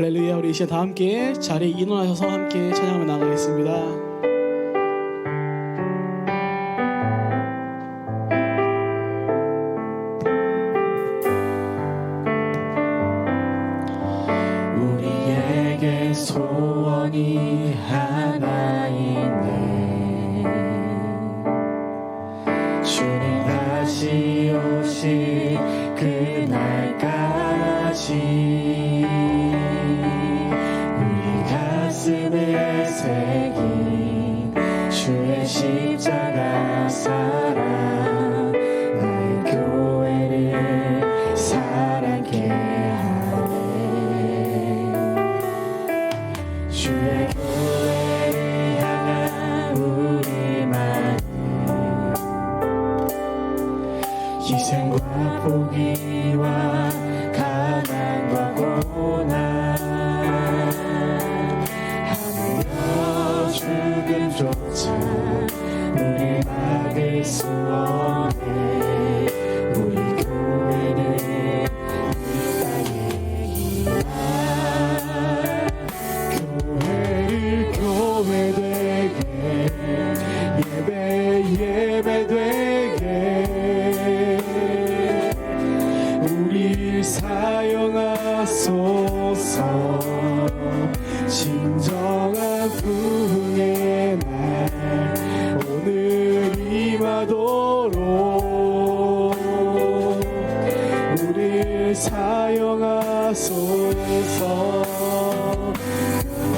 할렐루야. 우리 이 시간 다 함께 자리에 일어나셔서 함께 찬양하며 나가겠습니다. 우리에게 소원이 하나 있네. 주님 다시 오실 그날까지 우리 가슴에 새긴 주의 십자가 사랑 나의 교회를 사랑케 하네. 주의 교회를 향한 우리만의 희생과 포기와 가난과 고난 하물며 죽음조차 우릴 막을 수 없네. 우리 교회는 이 땅에 있나. 교회를 교회 되게 예배 되게 우리 사용하소서. 진정한 부흥의 날 오늘 임하도록 우리 사용하소서.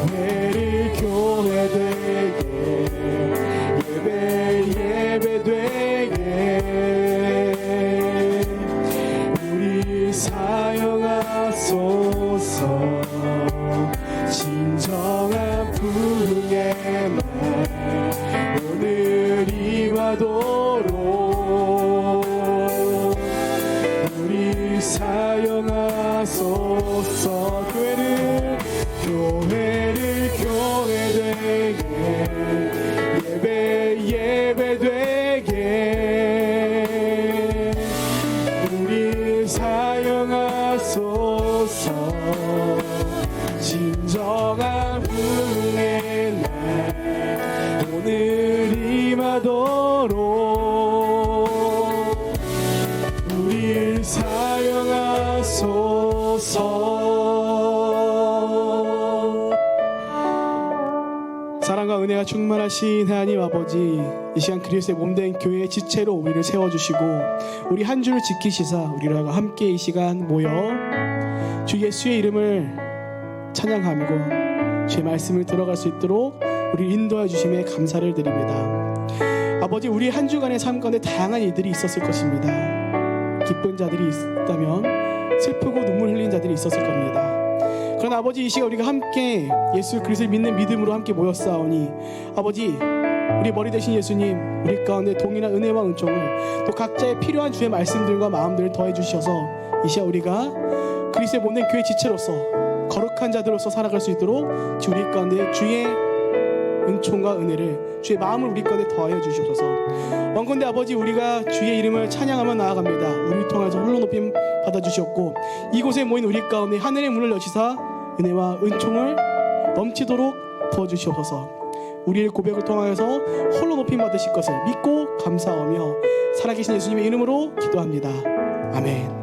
교회를 교회 되게 예배 되게 우리 사용하소서. 진정한 부흥의 날 오늘 임하도록 우리 사용하소서. 교회를 교회 되게 예배 되게 우리 사용하소서. 진정한 부흥의 날 오늘 임하도록 우리 사용하소서. 사랑과 은혜가 충만하신 하나님 아버지, 이 시간 그리스도의 몸된 교회의 지체로 우리를 세워주시고 우리 한 주를 지키시사 우리랑 함께 이 시간 모여 주 예수의 이름을 찬양하고 주의 말씀을 들어갈 수 있도록 우리 인도해 주심에 감사를 드립니다. 아버지, 우리 한 주간의 삶 가운데 다양한 일들이 있었을 것입니다. 기쁜 자들이 있다면 슬프고 눈물 흘린 자들이 있었을 겁니다. 그러나 아버지, 이 시간 우리가 함께 예수 그리스도를 믿는 믿음으로 함께 모였사오니 아버지, 우리 머리 되신 예수님, 우리 가운데 동일한 은혜와 은총을 또 각자의 필요한 주의 말씀들과 마음들을 더해 주셔서 이 시간 우리가 그리스도의 몸된 교회 지체로서 거룩한 자들로서 살아갈 수 있도록 주 우리 가운데 주의 은총과 은혜를, 주의 마음을 우리 가운데 더하여 주시옵소서. 원컨대 아버지, 우리가 주의 이름을 찬양하며 나아갑니다. 우리를 통해서 홀로 높임 받아주셨고 이곳에 모인 우리 가운데 하늘의 문을 여시사 은혜와 은총을 넘치도록 부어주시옵소서. 우리의 고백을 통하여서 홀로 높임 받으실 것을 믿고 감사하며 살아계신 예수님의 이름으로 기도합니다. 아멘.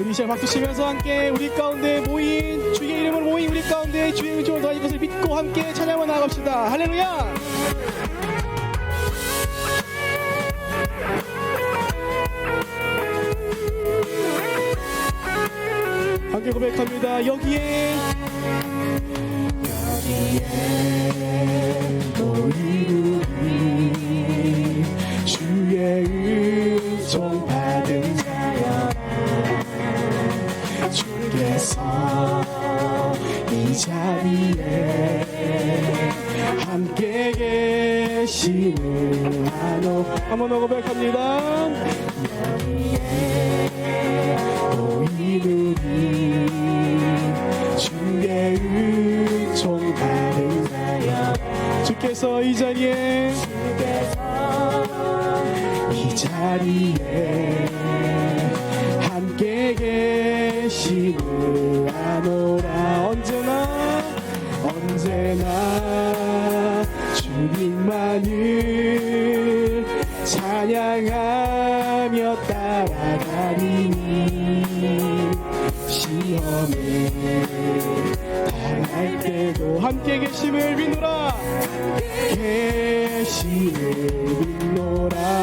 우리 시간 박수 치면서 함께 우리 가운데 모인 주의 이름으로 모인 우리 가운데 주의 은총을 더하실 것을 믿고 함께 찬양하며 나아갑시다. 할렐루야. 함께 고백합니다. 여기에 모인 우리 주의 은총 받은 자여 주께서 이 자리에 함께 계심을 아노. 한번 더 고백합니다. 여기에 모인 우리 주의 은총 받은 자여 주께서 이 자리에 이 자리에 대신을 아노라. 언제나 주님만을 찬양하며 따라가리니 시험을 당할 때도 함께 계심을 믿노라.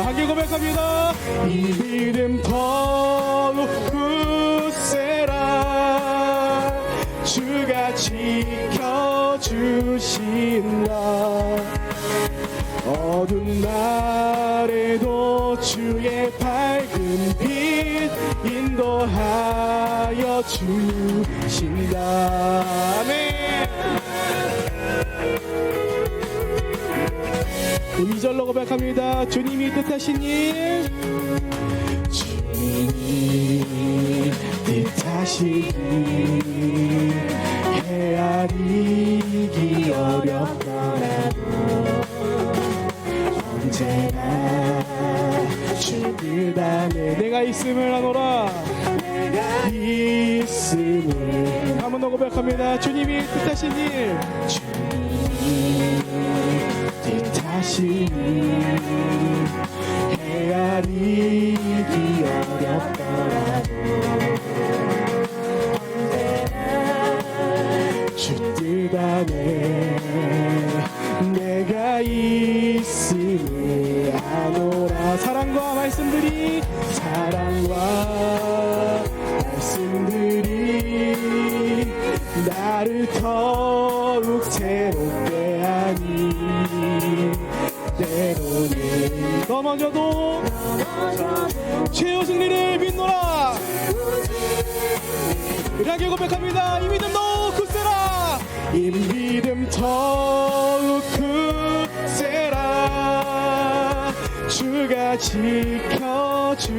함께 고백합니다. 이 믿음 더욱 굳세라. 주가 지켜주신다. 어두운 날에도 주의 밝은 빛 인도하여 주신다. 아멘. 2절로 고백합니다. 주님이 뜻하신 일, 주님이 뜻하신 일 헤아리기 어렵더라도 언제나 주 뜻 안에 내가 있음을 하노라. 내가 있음을. 한 번 더 고백합니다. 주님이 뜻하신 일, 주님이 뜻하신 일 헤아리기 어렵더라도 주 뜻 안에 내가 있음을 아노라. 사랑과 말씀들이 나를 더욱 새롭게 하니 때로는 넘어져도 최후 승리를 믿노라. 이렇게 고백합니다. 이 믿음 더욱 굳세라. 이 믿음 더욱 굳세라. 주가 지켜주신다.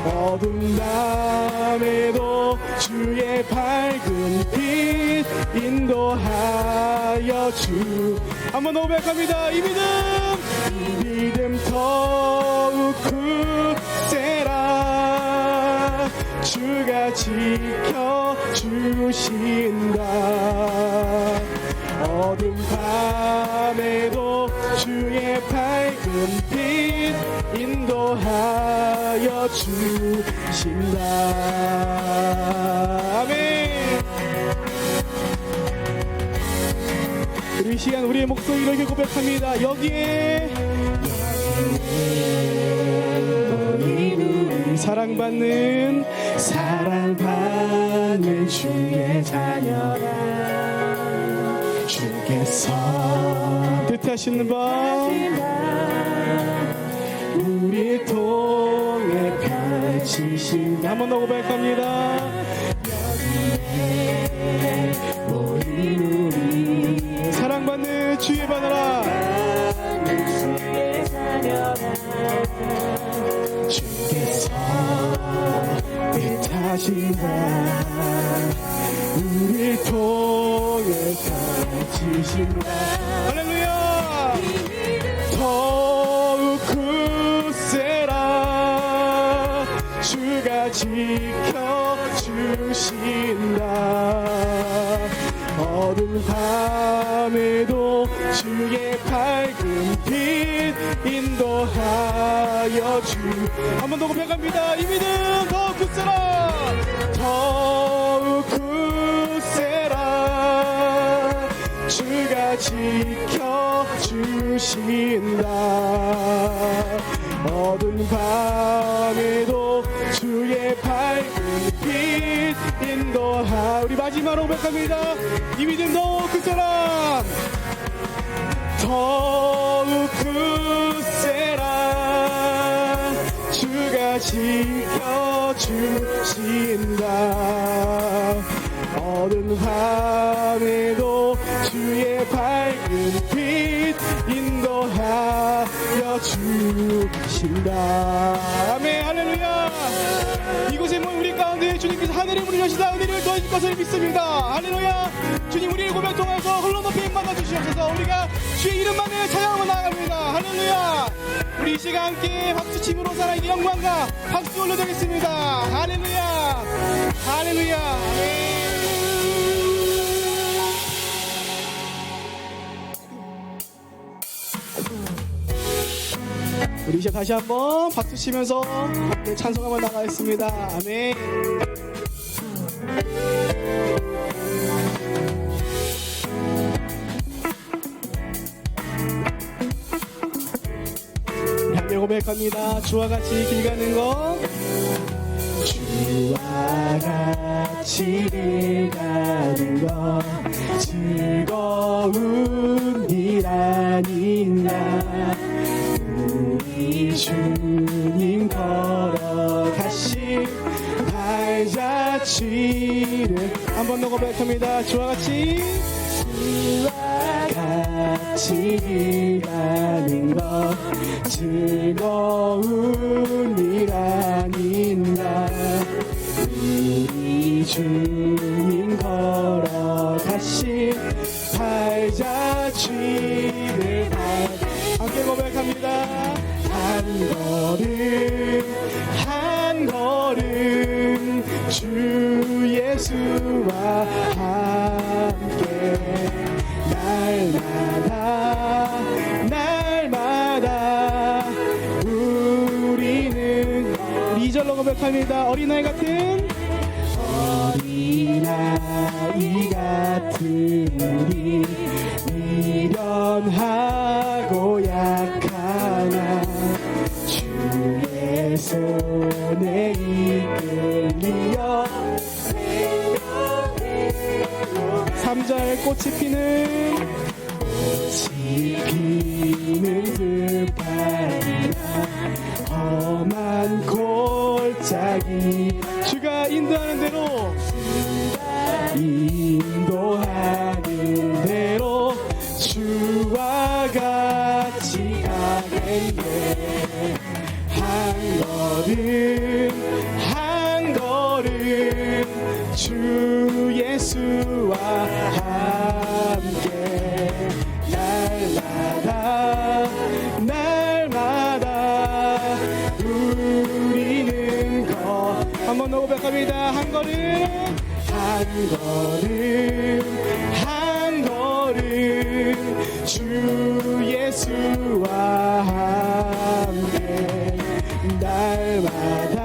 어두운 밤에도 주의 밝은 빛 인도하여 주. 한번 더 고백합니다. 이 믿음 더욱 굳세라. 주가 지켜주신다. 어두운 밤에도 주의 밝은 빛 인도하여 주신다. 아멘. 우리 이 시간 우리의 목소리로 이렇게 고백합니다. 여기에 사랑받는 주의 자녀라. 주께서 뜻하시는 바 우리 통해 펼치신. 한 번 더 고백합니다. 모인 우리 사랑받는 주의 바나라. 주의 자녀라. 주께서 뜻하신 바 우리 통해 펼치신 바. 할렐루야. 더욱 굳세라. 주가 지켜주신다. 어두운 밤에도 주의 밝은 빛 인도하여 주. 한 번 더 고백합니다. 이 믿음 더 굳세라. 더욱 굳세라. 주가 지켜주신다. 어두운 밤에도 주의 밝은 빛 인도하. 우리 마지막으로 고백합니다. 이 믿음 더 굳세라. 더욱 굳세라. 주가 지켜주신다. 어두운 밤에도 주의 밝은 빛 인도하여 주신다. 아멘. 할렐루야. 이곳에 모인 우리 가운데 주님께서 하늘의 문을 여시다 은혜를 더해줄 것을 믿습니다. 할렐루야. 주님 우리의 고백 통해서 흘러높이 받아 주시옵소서. 우리가 주의 이름만을 찬양하며 나아갑니다. 할렐루야. 우리 우리 이 시간 함께 박수침으로 사랑의 영광과 박수 올려드리겠습니다. 할렐루야, 할렐루야. 아멘. 우리 이제 다시 한번 박수 치면서 함께 찬송 한번 나가겠습니다. 아멘. 우리 함께 고백합니다. 주와 같이 길 가는 것, 주와 같이 길 가는 것 즐거운 일 아닌가. 우리 주님 걸어가신 발자취를 한 번 더 고백합니다. 주와 같이 같이 길 가는 것 즐거운 일 아닌가. 우리 주님 걸어가신 발자취를 함께 고백합니다. 한 걸음 주 예수와 함께 날마다 우리는 2절로 고백합니다. 어린아이 같은 우리 미련하고 약하나 주의 손에 이끌리어 3절 꽃이 피는 습판이나 험한 골짜기 주가 인도하는 대로 주와 같이 가겠네. 한 걸음 주 예수와 함께 날마다 우리는 한 번 더 고백합니다. 한 걸음 주 예수와 함께 날마다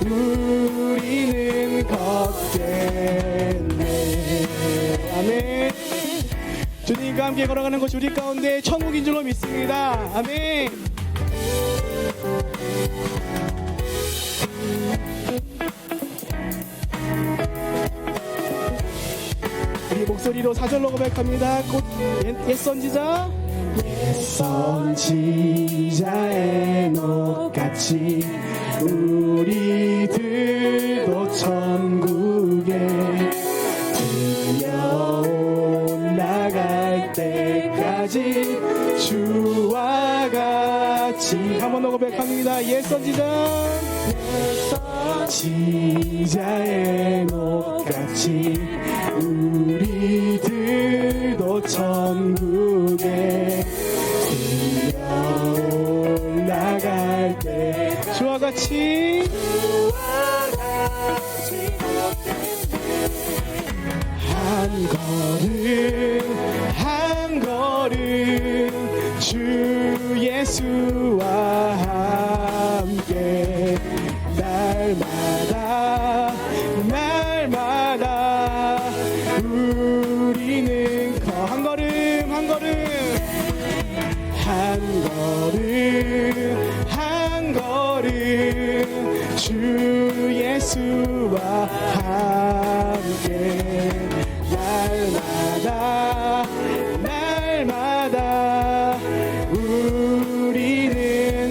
우리는 걷겠네. 아멘. 주님과 함께 걸어가는 것이 우리 가운데 천국인 줄로 믿습니다. 아멘. 우리 목소리로 4절로 고백합니다. 옛 선지자 선지자의 녹같이 우리들도 천국에 들려 올라갈 때까지 주와 같이 한 번 더 고백합니다. 옛 선지자의 녹같이 우리들도 천국에 올라갈 때 주와 같이 한 걸음 주 예수와 함께 날마다 우리는 한 걸음 주 예수와 함께 날마다 우리는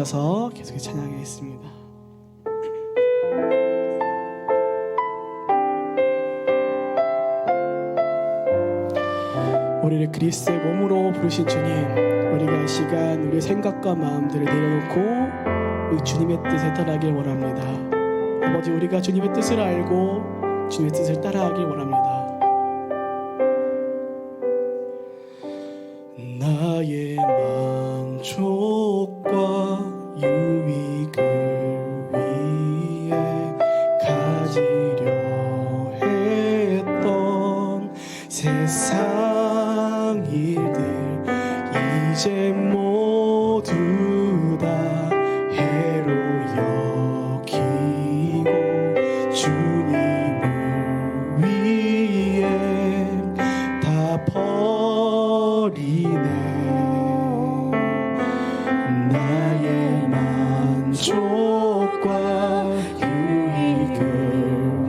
앉아서 계속해서 찬양하겠습니다. 우리를 그리스도의 몸으로 부르신 주님, 우리가 이 시간 우리의 생각과 마음들을 내려놓고 우리 주님의 뜻에 따라가길 원합니다. 아버지, 우리가 주님의 뜻을 알고 주님의 뜻을 따라가길 원합니다. 나의 만족과 유익을 위해 가지려 했던 세상 일들 이제 모두 다 해로 여기고 주님을 위해 다 버리네. 나의 만족과 유익을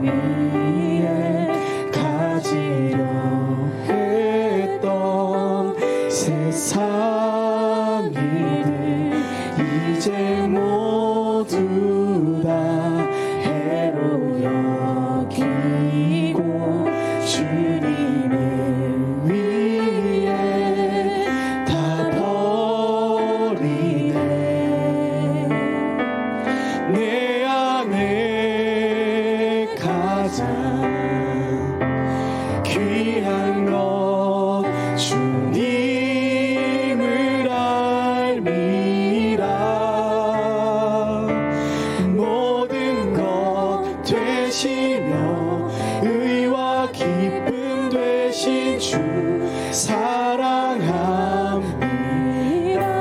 위해 가지려 했던 세상 일들 이제 모두 다 해로 여기고 주님을 위해 다 버리네. 내 안에 가장 귀한 것 주님을 알미라. 모든 것 되시며 의와 기쁨 되신 주 사랑합니다.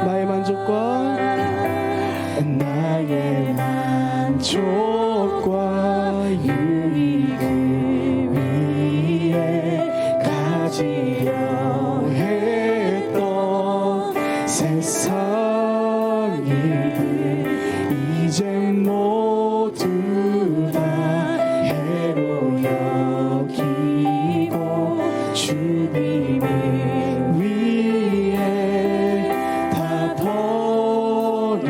나의 만족과 유익을 위해 가지려 했던 세상 일들 이제 모두 다 해로 여기고 주님을 위해 다 버리네.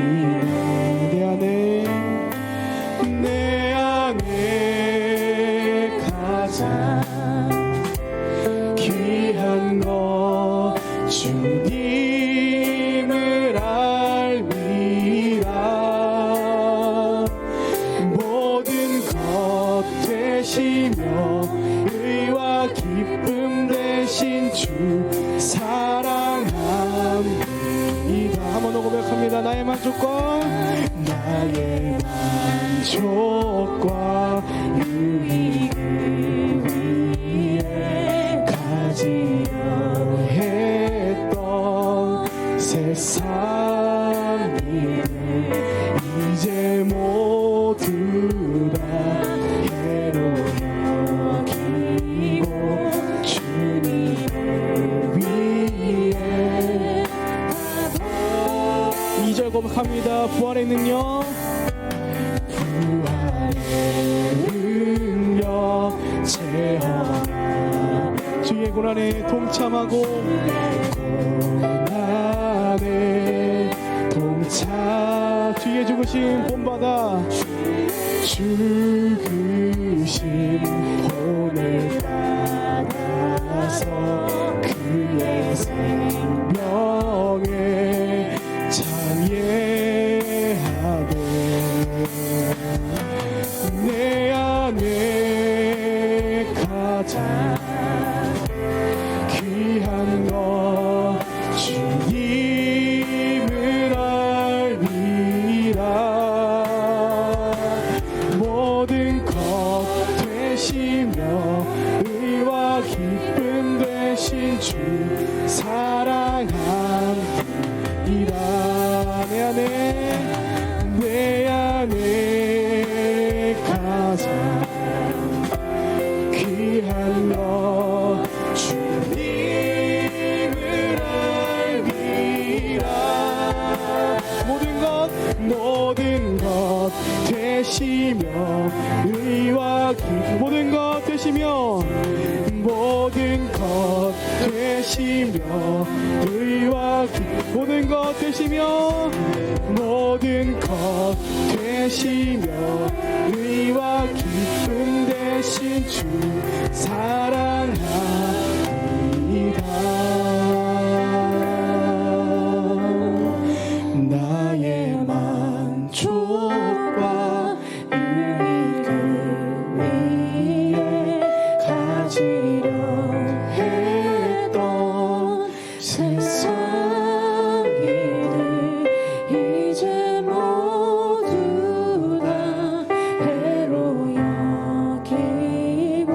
내 안에 가장 귀한 것 주님을 알미라. 모든 것 되시며 의와 기쁨 되신 주 사랑합니다. 한번 더 고백합니다. 나의 만족과 유익을 위해 가지려 했던 세상 일들 이제 모두 다 해로 여기고 주님을 위해 2절 고백합니다. 부활의 능력, 체험하 주의 고난에 동참하고 주의 죽으심 본받아 죽으심 본을 받아서 그의 생명에 참여하되 내 안에 가장 귀한 것 주님을 알미라. 모든 것 되시며 의와 기쁨 되신 주 사랑합니다. 내 안에 가장 귀한 것 주님을 알미라. 모든 것 되시며 의와 기쁨 모든 것 되시며 모든 것 것 되시며 의와 모든 것 되시며 모든 것 되시며 의와 기쁨 되신 주 사랑합니다. 나의 만족과 유익을 위해 가지려 했던 세상 일들 이제 모두 다 해로 여기고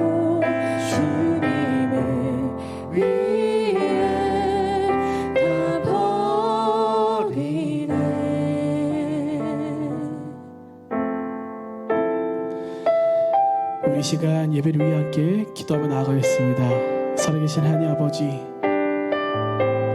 주님을 위해 다 버리네. 우리 시간 예배를 위해 함께 기도하며 나아가겠습니다. 살아계신 하나님 아버지,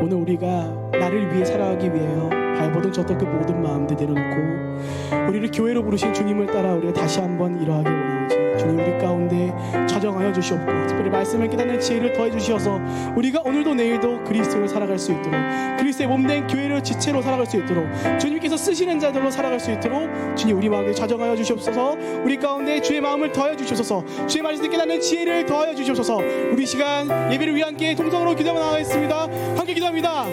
오늘 우리가 나를 위해 살아가기 위해요 발버둥 쳤던 그 모든 마음들 내려놓고 우리를 교회로 부르신 주님을 따라 우리가 다시 한번 일어나기 원하오지. 주님, 우리 가운데 자정하여 주시옵고 특별히 말씀을 깨닫는 지혜를 더해 주시어서 우리가 오늘도 내일도 그리스도를 살아갈 수 있도록, 그리스도의 몸된 교회를 지체로 살아갈 수 있도록, 주님께서 쓰시는 자들로 살아갈 수 있도록 주님 우리 마음에 자정하여 주시옵소서. 우리 가운데 주의 마음을 더해 주시옵소서. 주의 말씀을 깨닫는 지혜를 더하여 주시옵소서. 우리 시간 예배를 위해 함께 동성으로 기도하며 나가겠습니다. 함께 기도합니다.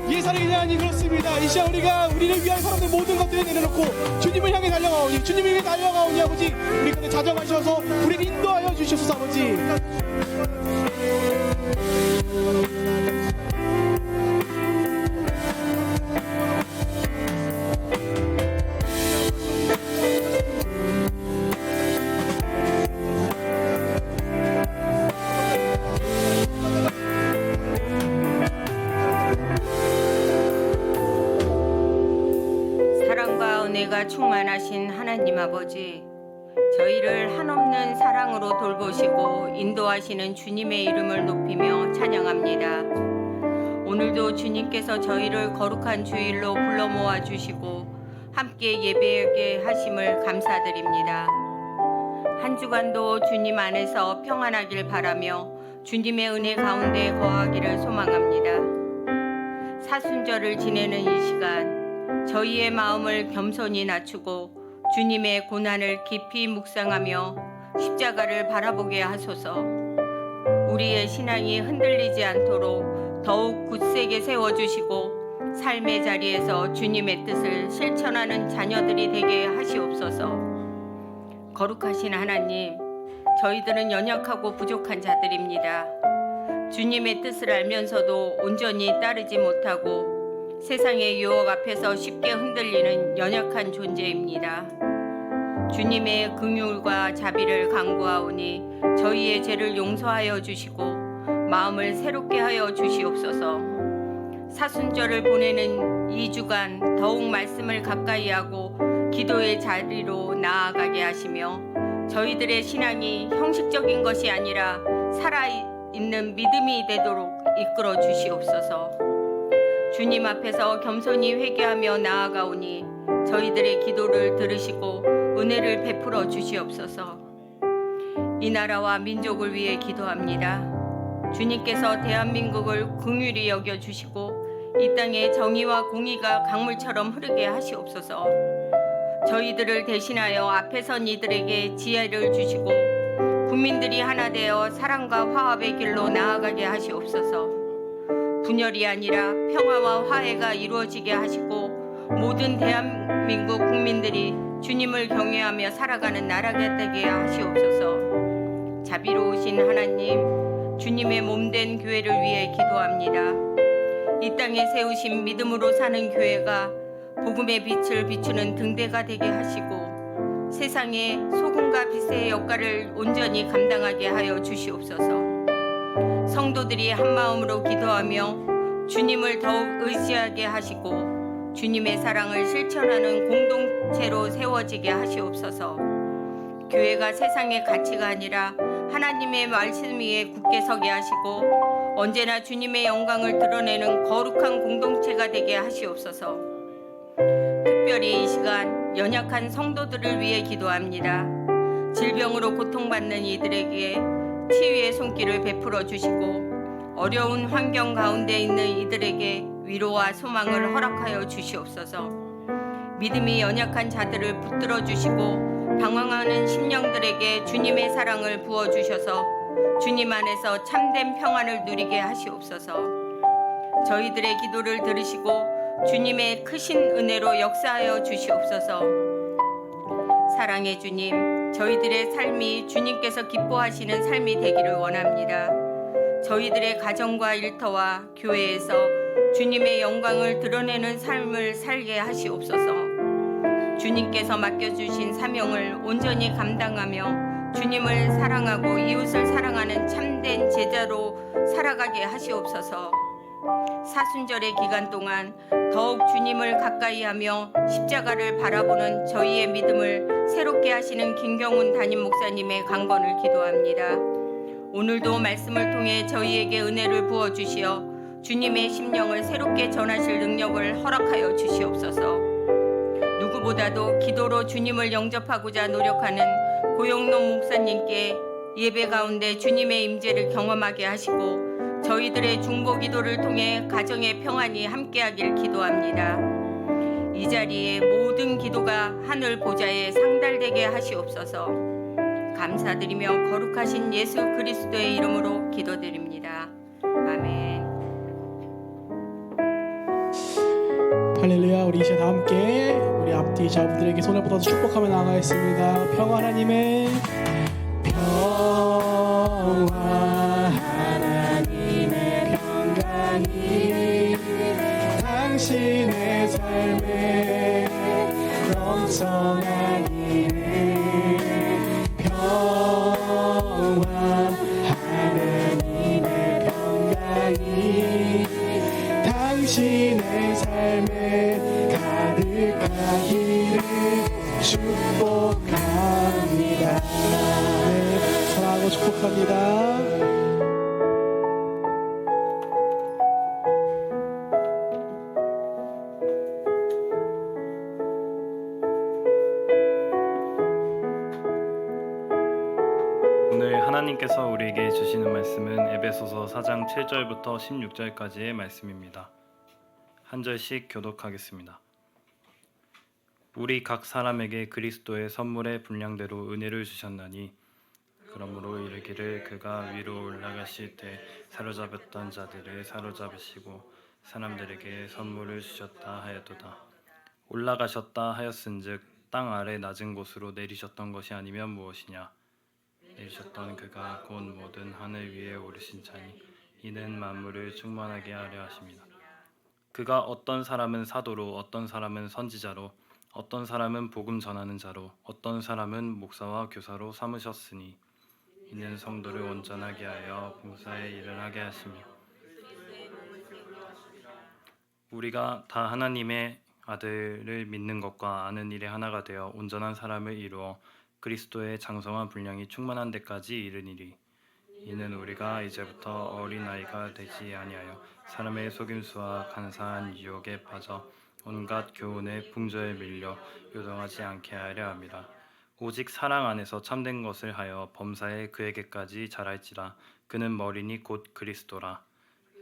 예사를 하나님, 그렇습니다. 이 시간 우리가 우리를 위한 사람들 모든 것들을 내려놓고 주님을 향해 달려가오니, 주님을 위해 달려가오니 아버지, 우리 가운데 자정하셔서 우리를 인도하여 주시옵소서. 아버지, 사랑과 은혜가 충만하신 하나님 아버지, 저희를 한없는 사랑으로 돌보시고 인도하시는 주님의 이름을 높이며 찬양합니다. 오늘도 주님께서 저희를 거룩한 주일로 불러 모아 주시고 함께 예배하게 하심을 감사드립니다. 한 주간도 주님 안에서 평안하길 바라며 주님의 은혜 가운데 거하기를 소망합니다. 사순절을 지내는 이 시간 저희의 마음을 겸손히 낮추고 주님의 고난을 깊이 묵상하며 십자가를 바라보게 하소서. 우리의 신앙이 흔들리지 않도록 더욱 굳세게 세워주시고 삶의 자리에서 주님의 뜻을 실천하는 자녀들이 되게 하시옵소서. 거룩하신 하나님, 저희들은 연약하고 부족한 자들입니다. 주님의 뜻을 알면서도 온전히 따르지 못하고 세상의 유혹 앞에서 쉽게 흔들리는 연약한 존재입니다. 주님의 긍휼과 자비를 간구하오니 저희의 죄를 용서하여 주시고 마음을 새롭게 하여 주시옵소서. 사순절을 보내는 이 주간 더욱 말씀을 가까이 하고 기도의 자리로 나아가게 하시며 저희들의 신앙이 형식적인 것이 아니라 살아있는 믿음이 되도록 이끌어 주시옵소서. 주님 앞에서 겸손히 회개하며 나아가오니 저희들의 기도를 들으시고 은혜를 베풀어 주시옵소서. 이 나라와 민족을 위해 기도합니다. 주님께서 대한민국을 긍휼히 여겨주시고 이 땅에 정의와 공의가 강물처럼 흐르게 하시옵소서. 저희들을 대신하여 앞에 선 이들에게 지혜를 주시고 국민들이 하나 되어 사랑과 화합의 길로 나아가게 하시옵소서. 분열이 아니라 평화와 화해가 이루어지게 하시고 모든 대한민국 국민들이 주님을 경외하며 살아가는 나라가 되게 하시옵소서. 자비로우신 하나님, 주님의 몸된 교회를 위해 기도합니다. 이 땅에 세우신 믿음으로 사는 교회가 복음의 빛을 비추는 등대가 되게 하시고 세상에 소금과 빛의 역할을 온전히 감당하게 하여 주시옵소서. 성도들이 한마음으로 기도하며 주님을 더욱 의지하게 하시고 주님의 사랑을 실천하는 공동체로 세워지게 하시옵소서. 교회가 세상의 가치가 아니라 하나님의 말씀 위에 굳게 서게 하시고 언제나 주님의 영광을 드러내는 거룩한 공동체가 되게 하시옵소서. 특별히 이 시간 연약한 성도들을 위해 기도합니다. 질병으로 고통받는 이들에게 치유의 손길을 베풀어 주시고 어려운 환경 가운데 있는 이들에게 위로와 소망을 허락하여 주시옵소서. 믿음이 연약한 자들을 붙들어 주시고 방황하는 심령들에게 주님의 사랑을 부어 주셔서 주님 안에서 참된 평안을 누리게 하시옵소서. 저희들의 기도를 들으시고 주님의 크신 은혜로 역사하여 주시옵소서. 사랑의 주님, 저희들의 삶이 주님께서 기뻐하시는 삶이 되기를 원합니다. 저희들의 가정과 일터와 교회에서 주님의 영광을 드러내는 삶을 살게 하시옵소서. 주님께서 맡겨주신 사명을 온전히 감당하며 주님을 사랑하고 이웃을 사랑하는 참된 제자로 살아가게 하시옵소서. 사순절의 기간 동안 더욱 주님을 가까이 하며 십자가를 바라보는 저희의 믿음을 새롭게 하시는 김경훈 담임 목사님의 강건을 기도합니다. 오늘도 말씀을 통해 저희에게 은혜를 부어 주시어 주님의 심령을 새롭게 전하실 능력을 허락하여 주시옵소서. 누구보다도 기도로 주님을 영접하고자 노력하는 고영록 목사님께 예배 가운데 주님의 임재를 경험하게 하시고 저희들의 중보 기도를 통해 가정의 평안이 함께하길 기도합니다. 이 자리에 모든 기도가 하늘 보좌에 상달되게 하시옵소서. 감사드리며 거룩하신 예수 그리스도의 이름으로 기도드립니다. 아멘. 할렐루야. 우리 이제 다 함께 우리 앞뒤 자분들에게 손을 뻗어서 축복하며 나가겠습니다. 평화 하나님의 평강이 당신의 삶에 넘쳐나기를 평화 하나님의 평강이 당신의 삶에 가득하기를 축복합니다. 네, 사랑하고 축복합니다. 오늘 하나님께서 우리에게 주시는 말씀은 에베소서 4장 7절부터 16절까지의 말씀입니다. 한 절씩 교독하겠습니다. 우리 각 사람에게 그리스도의 선물의 분량대로 은혜를 주셨나니 그러므로 이르기를 그가 위로 올라가실 때 사로잡았던 자들을 사로잡으시고 사람들에게 선물을 주셨다 하였도다. 올라가셨다 하였은즉 땅 아래 낮은 곳으로 내리셨던 것이 아니면 무엇이냐. 내리셨던 그가 곧 모든 하늘 위에 오르신 자니 이는 만물을 충만하게 하려 하십니다. 그가 어떤 사람은 사도로 어떤 사람은 선지자로 어떤 사람은 복음 전하는 자로 어떤 사람은 목사와 교사로 삼으셨으니 이는 성도를 온전하게 하여 봉사의 일을 하게 하시며 우리가 다 하나님의 아들을 믿는 것과 아는 일에 하나가 되어 온전한 사람을 이루어 그리스도의 장성한 분량이 충만한 데까지 이르니리. 이는 우리가 이제부터 어린아이가 되지 아니하여 사람의 속임수와 간사한 유혹에 빠져 온갖 교훈의 풍조에 밀려 요동하지 않게 하려 함이라. 오직 사랑 안에서 참된 것을 하여 범사에 그에게까지 자랄지라. 그는 머리니 곧 그리스도라.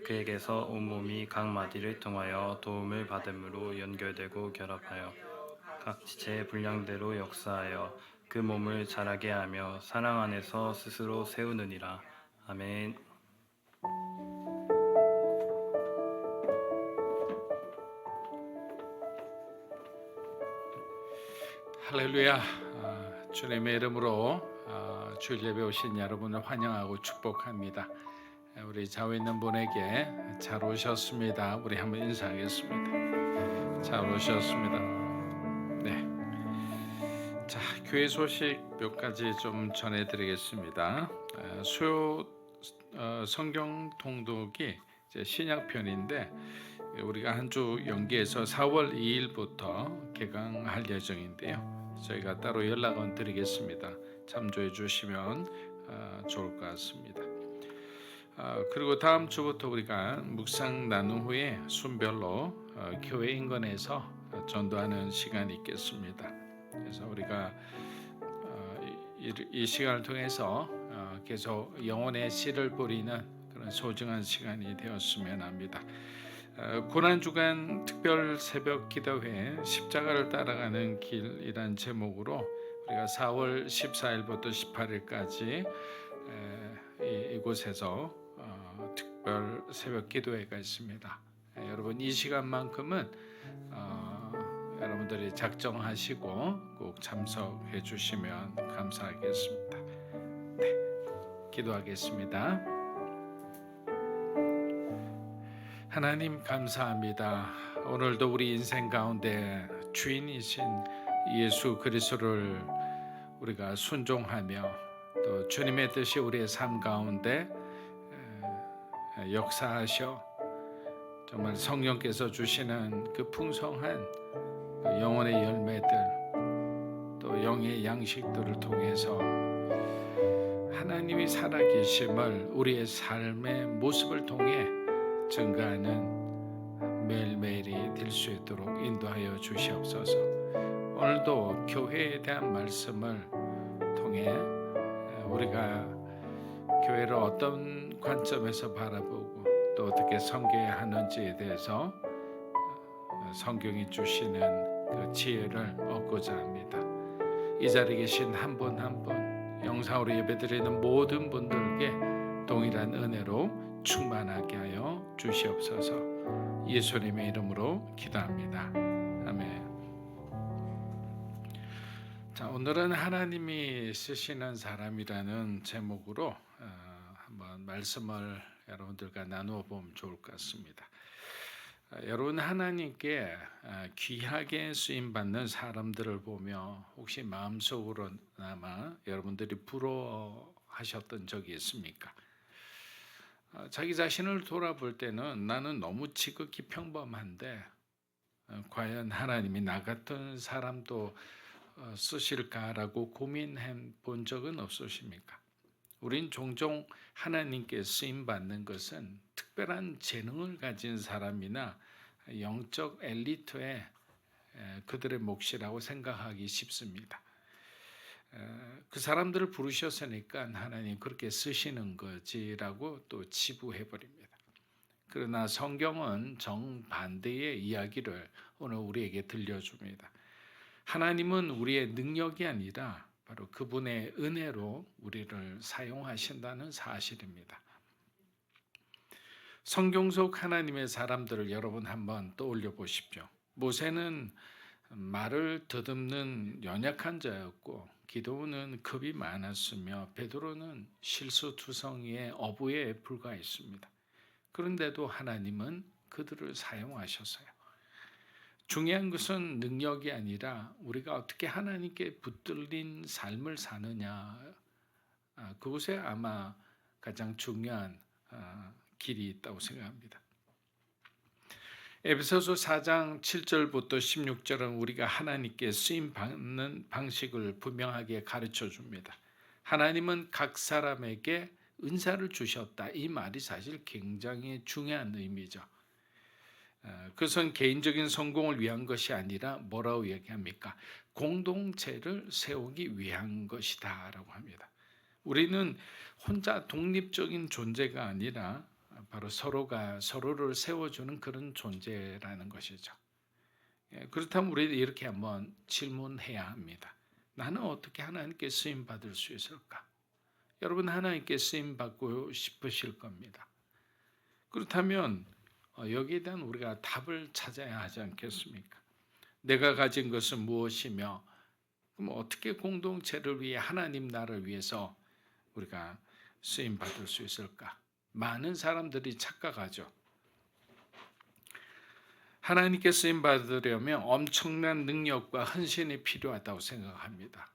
그에게서 온몸이 각 마디를 통하여 도움을 받음으로 연결되고 결합하여 각 지체의 분량대로 역사하여 그 몸을 자라게 하며 사랑 안에서 스스로 세우느니라. 아멘. 할렐루야. 주님의 이름으로 주일 예배 오신 여러분을 환영하고 축복합니다. 우리 좌우에 있는 분에게 잘 오셨습니다. 우리 한번 인사하겠습니다. 잘 오셨습니다. 네. 자, 교회 소식 몇 가지 좀 전해드리겠습니다. 수요 성경 통독이 이제 신약편인데 우리가 한 주 연기해서 4월 2일부터 개강할 예정인데요. 저희가 따로 연락은 드리겠습니다. 참조해 주시면 좋을 것 같습니다. 그리고 다음 주부터 우리가 묵상 나눈 후에 순별로 교회 인근에서 전도하는 시간이 있겠습니다. 그래서 우리가 이 시간을 통해서 계속 영혼의 씨를 뿌리는 그런 소중한 시간이 되었으면 합니다. 고난주간 특별 새벽 기도회 십자가를 따라가는 길이란 제목으로 우리가 4월 14일부터 18일까지 이곳에서 특별 새벽 기도회가 있습니다. 여러분 이 시간만큼은 여러분들이 작정하시고 꼭 참석해 주시면 감사하겠습니다. 네, 기도하겠습니다. 하나님 감사합니다. 오늘도 우리 인생 가운데 주인이신 예수 그리스도를 우리가 순종하며 또 주님의 뜻이 우리의 삶 가운데 역사하셔 정말 성령께서 주시는 그 풍성한 영혼의 열매들 또 영의 양식들을 통해서 하나님이 살아계심을 우리의 삶의 모습을 통해 증거하는 매일매일이 될 수 있도록 인도하여 주시옵소서. 오늘도 교회에 대한 말씀을 통해 우리가 교회를 어떤 관점에서 바라보고 또 어떻게 섬겨야 하는지에 대해서 성경이 주시는 그 지혜를 얻고자 합니다. 이 자리에 계신 한 분 한 분 영상으로 예배드리는 모든 분들께 동일한 은혜로 충만하게 하여 주시옵소서. 예수님의 이름으로 기도합니다. 아멘. 자, 오늘은 하나님이 쓰시는 사람이라는 제목으로 한번 말씀을 여러분들과 나누어 보면 좋을 것 같습니다. 여러분 하나님께 귀하게 쓰임 받는 사람들을 보며 혹시 마음속으로나마 여러분들이 부러워하셨던 적이 있습니까? 자기 자신을 돌아볼 때는 나는 너무 지극히 평범한데 과연 하나님이 나 같은 사람도 쓰실까라고 고민해 본 적은 없으십니까? 우린 종종 하나님께 쓰임 받는 것은 특별한 재능을 가진 사람이나 영적 엘리트의 그들의 몫이라고 생각하기 쉽습니다. 그 사람들을 부르셨으니까 하나님 그렇게 쓰시는 거지라고 또 치부해 버립니다. 그러나 성경은 정반대의 이야기를 오늘 우리에게 들려줍니다. 하나님은 우리의 능력이 아니라 바로 그분의 은혜로 우리를 사용하신다는 사실입니다. 성경 속 하나님의 사람들을 여러분 한번 떠올려 보십시오. 모세는 말을 더듬는 연약한 자였고 기도는 겁이 많았으며 베드로는 실수투성이의 어부에 불과했습니다. 그런데도 하나님은 그들을 사용하셨어요. 중요한 것은 능력이 아니라 우리가 어떻게 하나님께 붙들린 삶을 사느냐, 그것에 아마 가장 중요한 길이 있다고 생각합니다. 에베소서 4장 7절부터 16절은 우리가 하나님께 쓰임 받는 방식을 분명하게 가르쳐 줍니다. 하나님은 각 사람에게 은사를 주셨다. 이 말이 사실 굉장히 중요한 의미죠. 그것은 개인적인 성공을 위한 것이 아니라 뭐라고 얘기합니까? 공동체를 세우기 위한 것이다 라고 합니다. 우리는 혼자 독립적인 존재가 아니라 바로 서로가 서로를 세워주는 그런 존재라는 것이죠. 그렇다면 우리는 이렇게 한번 질문해야 합니다. 나는 어떻게 하나님께 쓰임받을 수 있을까? 여러분 하나님께 쓰임받고 싶으실 겁니다. 그렇다면 여기에 대한 우리가 답을 찾아야 하지 않겠습니까? 내가 가진 것은 무엇이며 그럼 어떻게 공동체를 위해 하나님 나라를 위해서 우리가 쓰임받을 수 있을까? 많은 사람들이 착각하죠. 하나님께 쓰임받으려면 엄청난 능력과 헌신이 필요하다고 생각합니다.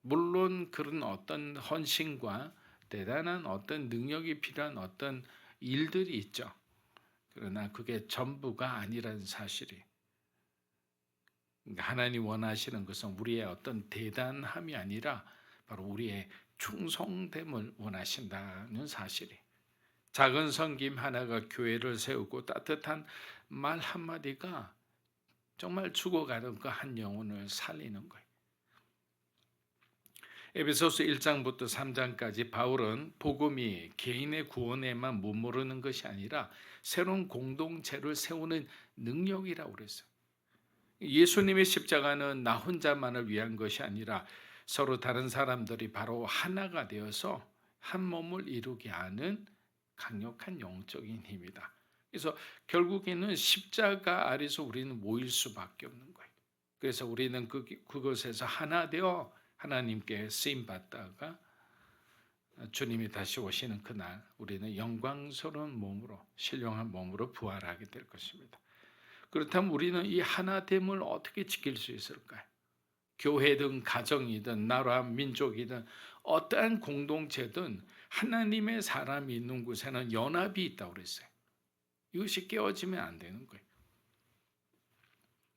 물론 그런 어떤 헌신과 대단한 어떤 능력이 필요한 어떤 일들이 있죠. 그러나 그게 전부가 아니라는 사실이. 하나님 원하시는 것은 우리의 어떤 대단함이 아니라 바로 우리의 충성됨을 원하신다는 사실이. 작은 섬김 하나가 교회를 세우고 따뜻한 말 한마디가 정말 죽어가는 그 한 영혼을 살리는 거예요. 에베소서 1장부터 3장까지 바울은 복음이 개인의 구원에만 머무르는 것이 아니라 새로운 공동체를 세우는 능력이라고 그랬어요. 예수님의 십자가는 나 혼자만을 위한 것이 아니라 서로 다른 사람들이 바로 하나가 되어서 한 몸을 이루게 하는 강력한 영적인 힘이다. 그래서 결국에는 십자가 아래서 우리는 모일 수밖에 없는 거예요. 그래서 우리는 그것에서 하나 되어 하나님께 쓰임 받다가 주님이 다시 오시는 그날 우리는 영광스러운 몸으로 신령한 몸으로 부활하게 될 것입니다. 그렇다면 우리는 이 하나됨을 어떻게 지킬 수 있을까요? 교회든 가정이든 나라 민족이든 어떠한 공동체든 하나님의 사람이 있는 곳에는 연합이 있다고 그랬어요. 이것이 깨어지면 안 되는 거예요.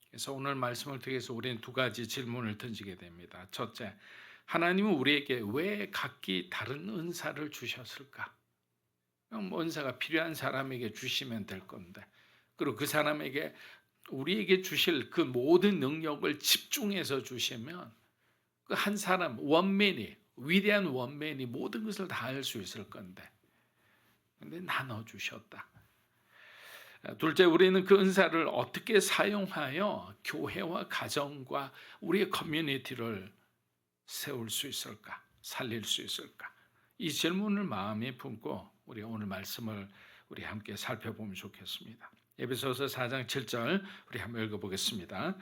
그래서 오늘 말씀을 통해서 우리는 두 가지 질문을 던지게 됩니다. 첫째, 하나님은 우리에게 왜 각기 다른 은사를 주셨을까? 은사가 필요한 사람에게 주시면 될 건데, 그리고 그 사람에게 우리에게 주실 그 모든 능력을 집중해서 주시면 그 한 사람 원맨이, 위대한 원맨이 모든 것을 다 할 수 있을 건데, 근데 나눠 주셨다. 둘째, 우리는 그 은사를 어떻게 사용하여 교회와 가정과 우리의 커뮤니티를 세울 수 있을까? 살릴 수 있을까? 이 질문을 마음에 품고 우리 오늘 말씀을 우리 함께 살펴보면 좋겠습니다. 에베소서 4장 7절 우리 한번 읽어보겠습니다.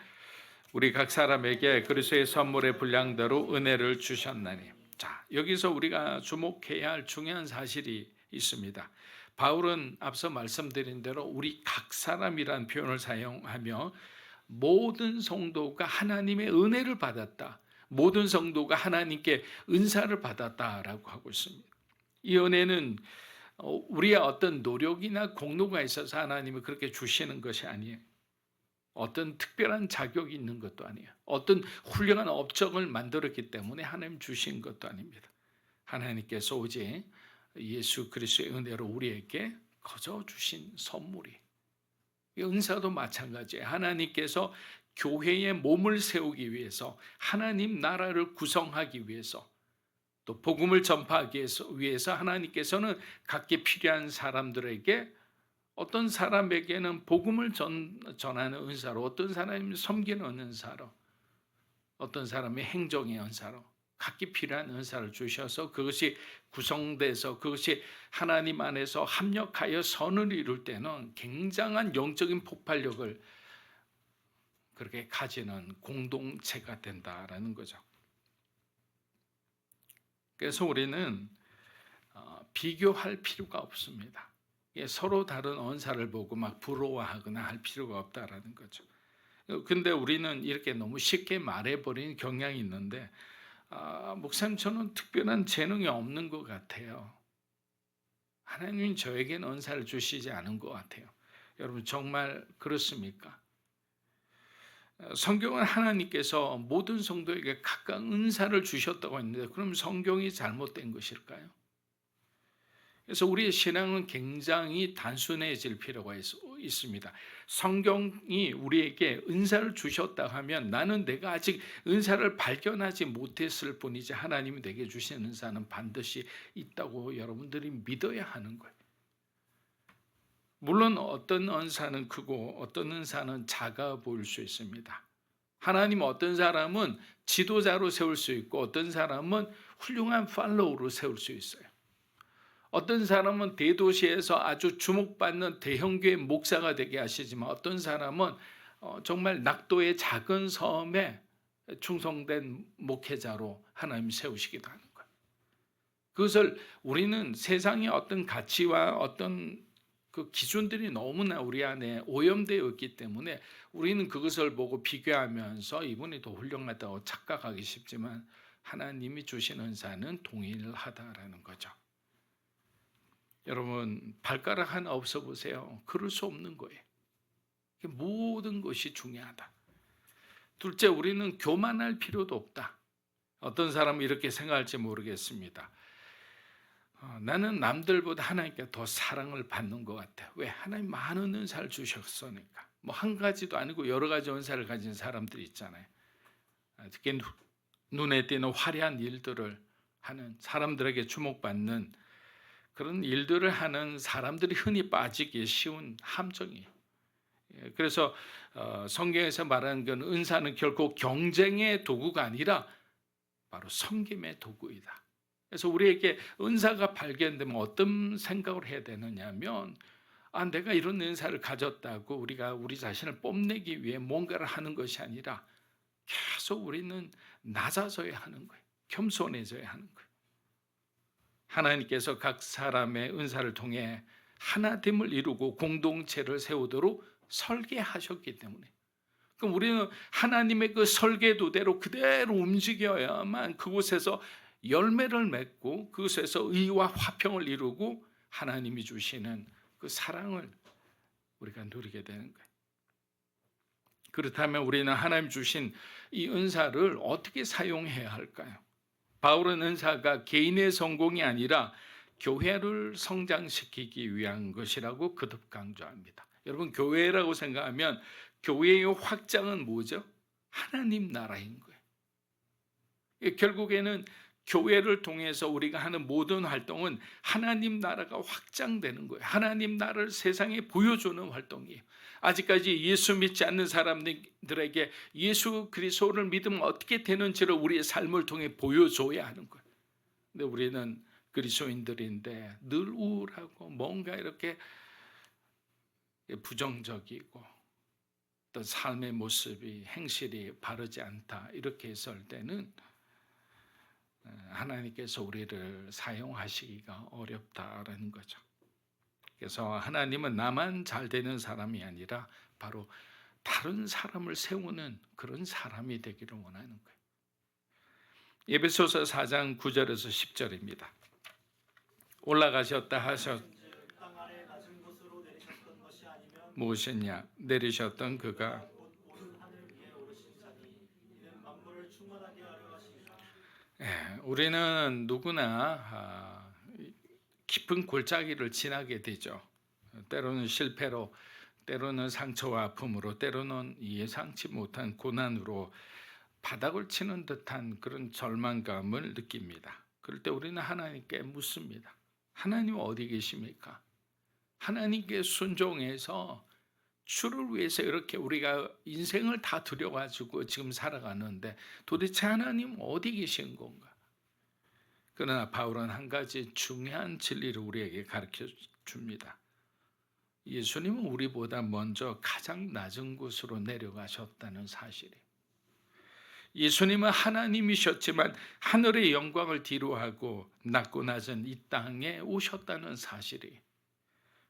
우리 각 사람에게 그리스도의 선물의 분량대로 은혜를 주셨나니. 자, 여기서 우리가 주목해야 할 중요한 사실이 있습니다. 바울은 앞서 말씀드린 대로 우리 각 사람이란 표현을 사용하며 모든 성도가 하나님의 은혜를 받았다, 모든 성도가 하나님께 은사를 받았다라고 하고 있습니다. 이 은혜는 우리의 어떤 노력이나 공로가 있어서 하나님이 그렇게 주시는 것이 아니에요. 어떤 특별한 자격이 있는 것도 아니에요. 어떤 훌륭한 업적을 만들었기 때문에 하나님 주신 것도 아닙니다. 하나님께서 오직 예수 그리스도의 은혜로 우리에게 거저 주신 선물이, 은사도 마찬가지예요. 하나님께서 교회의 몸을 세우기 위해서, 하나님 나라를 구성하기 위해서, 또 복음을 전파하기 위해서 하나님께서는 각기 필요한 사람들에게, 어떤 사람에게는 복음을 전하는 은사로, 어떤 사람이 섬기는 은사로, 어떤 사람이 행정의 은사로 각기 필요한 은사를 주셔서 그것이 구성돼서 그것이 하나님 안에서 합력하여 선을 이룰 때는 굉장한 영적인 폭발력을 그렇게 가지는 공동체가 된다라는 거죠. 그래서 우리는 비교할 필요가 없습니다. 서로 다른 언사를 보고 막 부러워하거나 할 필요가 없다라는 거죠. 근데 우리는 이렇게 너무 쉽게 말해버리는 경향이 있는데, 목사님 저는 특별한 재능이 없는 것 같아요. 하나님은 저에게는 은사를 주시지 않은 것 같아요. 여러분 정말 그렇습니까? 성경은 하나님께서 모든 성도에게 각각 은사를 주셨다고 했는데, 그럼 성경이 잘못된 것일까요? 그래서 우리의 신앙은 굉장히 단순해질 필요가 있습니다. 성경이 우리에게 은사를 주셨다 하면 나는 내가 아직 은사를 발견하지 못했을 뿐이지 하나님이 내게 주신 은사는 반드시 있다고 여러분들이 믿어야 하는 거예요. 물론 어떤 은사는 크고 어떤 은사는 작아 보일 수 있습니다. 하나님 어떤 사람은 지도자로 세울 수 있고 어떤 사람은 훌륭한 팔로우로 세울 수 있어요. 어떤 사람은 대도시에서 아주 주목받는 대형교회 목사가 되게 하시지만 어떤 사람은 정말 낙도의 작은 섬에 충성된 목회자로 하나님 세우시기도 하는 거예요. 그것을 우리는 세상의 어떤 가치와 어떤 그 기준들이 너무나 우리 안에 오염되어 있기 때문에 우리는 그것을 보고 비교하면서 이분이 더 훌륭하다고 착각하기 쉽지만 하나님이 주신 은사는 동일하다라는 거죠. 여러분 발가락 하나 없어 보세요. 그럴 수 없는 거예요. 모든 것이 중요하다. 둘째, 우리는 교만할 필요도 없다. 어떤 사람은 이렇게 생각할지 모르겠습니다. 나는 남들보다 하나님께 더 사랑을 받는 것 같아. 왜? 하나님 많은 은사를 주셨으니까. 뭐 한 가지도 아니고 여러 가지 은사를 가진 사람들이 있잖아요. 특히 눈에 띄는 화려한 일들을 하는, 사람들에게 주목받는 그런 일들을 하는 사람들이 흔히 빠지기 쉬운 함정이에요. 그래서 성경에서 말하는 건 은사는 결코 경쟁의 도구가 아니라 바로 섬김의 도구이다. 그래서 우리에게 은사가 발견되면 어떤 생각을 해야 되느냐면, 내가 이런 은사를 가졌다고 우리가 우리 자신을 뽐내기 위해 뭔가를 하는 것이 아니라 계속 우리는 낮아져야 하는 거예요. 겸손해져야 하는 거예요. 하나님께서 각 사람의 은사를 통해 하나됨을 이루고 공동체를 세우도록 설계하셨기 때문에, 그럼 우리는 하나님의 그 설계도대로 그대로 움직여야만 그곳에서 열매를 맺고 그곳에서 의와 화평을 이루고 하나님이 주시는 그 사랑을 우리가 누리게 되는 거예요. 그렇다면 우리는 하나님 주신 이 은사를 어떻게 사용해야 할까요? 바울은 은사가 개인의 성공이 아니라 교회를 성장시키기 위한 것이라고 거듭 강조합니다. 여러분, 교회라고 생각하면 교회의 확장은 뭐죠? 하나님 나라인 거예요. 결국에는 교회를 통해서 우리가 하는 모든 활동은 하나님 나라가 확장되는 거예요. 하나님 나라를 세상에 보여주는 활동이에요. 아직까지 예수 믿지 않는 사람들에게 예수 그리스도를 믿으면 어떻게 되는지를 우리의 삶을 통해 보여줘야 하는 거예요. 근데 우리는 그리스도인들인데 늘 우울하고 뭔가 이렇게 부정적이고 또 삶의 모습이 행실이 바르지 않다, 이렇게 했을 때는 하나님께서 우리를 사용하시기가 어렵다라는 거죠. 그래서 하나님은 나만 잘 되는 사람이 아니라 바로 다른 사람을 세우는 그런 사람이 되기를 원하는 거예요. 에베소서 4장 9절에서 10절입니다. 올라가셨다 하셨 무엇이냐? 내리셨던 그가 우리는 누구나 깊은 골짜기를 지나게 되죠. 때로는 실패로, 때로는 상처와 아픔으로, 때로는 예상치 못한 고난으로 바닥을 치는 듯한 그런 절망감을 느낍니다. 그럴 때 우리는 하나님께 묻습니다. 하나님 어디 계십니까? 하나님께 순종해서 주를 위해서 이렇게 우리가 인생을 다 들여가지고 지금 살아가는데 도대체 하나님 어디 계신 건가? 그러나 바울은 한 가지 중요한 진리를 우리에게 가르쳐 줍니다. 예수님은 우리보다 먼저 가장 낮은 곳으로 내려가셨다는 사실이에요. 예수님은 하나님이셨지만 하늘의 영광을 뒤로하고 낮고 낮은 이 땅에 오셨다는 사실이에요.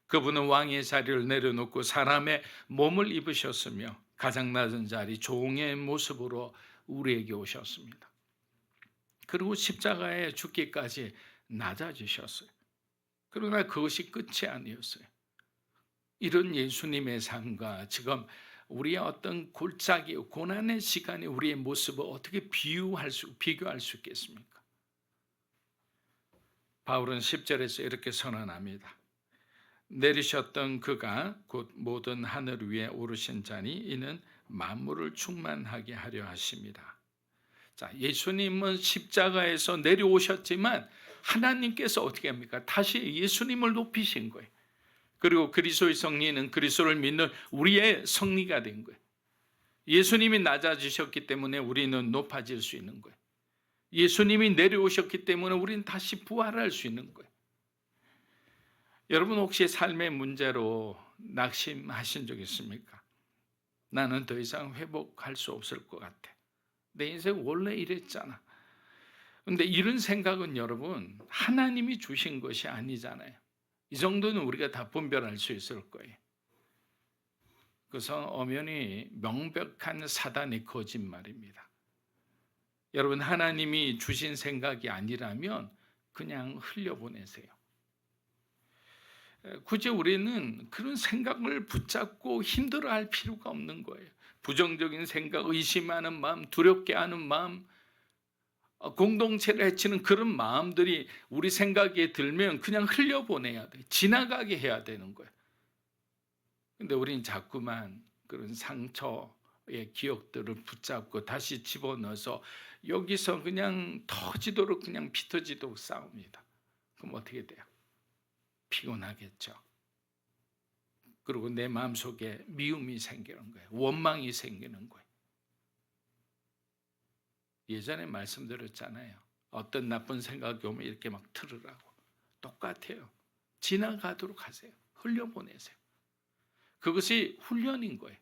그분은 왕의 자리를 내려놓고 사람의 몸을 입으셨으며 가장 낮은 자리 종의 모습으로 우리에게 오셨습니다. 그리고 십자가에 죽기까지 낮아지셨어요. 그러나 그것이 끝이 아니었어요. 이런 예수님의 삶과 지금 우리의 어떤 골짜기, 고난의 시간에 우리의 모습을 어떻게 비교할 수 있겠습니까? 바울은 10절에서 이렇게 선언합니다. 내리셨던 그가 곧 모든 하늘 위에 오르신 자니 이는 만물을 충만하게 하려 하십니다. 자, 예수님은 십자가에서 내려오셨지만 하나님께서 어떻게 합니까? 다시 예수님을 높이신 거예요. 그리고 그리스도의 승리는 그리스도를 믿는 우리의 승리가 된 거예요. 예수님이 낮아지셨기 때문에 우리는 높아질 수 있는 거예요. 예수님이 내려오셨기 때문에 우리는 다시 부활할 수 있는 거예요. 여러분, 혹시 삶의 문제로 낙심하신 적 있습니까? 나는 더 이상 회복할 수 없을 것 같아. 내 인생 원래 이랬잖아. 그런데 이런 생각은 여러분, 하나님이 주신 것이 아니잖아요. 이 정도는 우리가 다 분별할 수 있을 거예요. 그것은 엄연히 명백한 사단의 거짓말입니다. 여러분, 하나님이 주신 생각이 아니라면 그냥 흘려보내세요. 굳이 우리는 그런 생각을 붙잡고 힘들어할 필요가 없는 거예요. 부정적인 생각, 의심하는 마음, 두렵게 하는 마음, 공동체를 해치는 그런 마음들이 우리 생각에 들면 그냥 흘려보내야 돼. 지나가게 해야 되는 거예요. 근데 우리는 자꾸만 그런 상처, 기억들을 붙잡고 다시 집어넣어서 여기서 그냥 터지도록 그냥 피 터지도록 싸웁니다. 그럼 어떻게 돼요? 피곤하겠죠. 그리고 내 마음속에 미움이 생기는 거예요. 원망이 생기는 거예요. 예전에 말씀드렸잖아요. 어떤 나쁜 생각이 오면 이렇게 막 틀으라고. 똑같아요. 지나가도록 하세요. 흘려보내세요. 그것이 훈련인 거예요.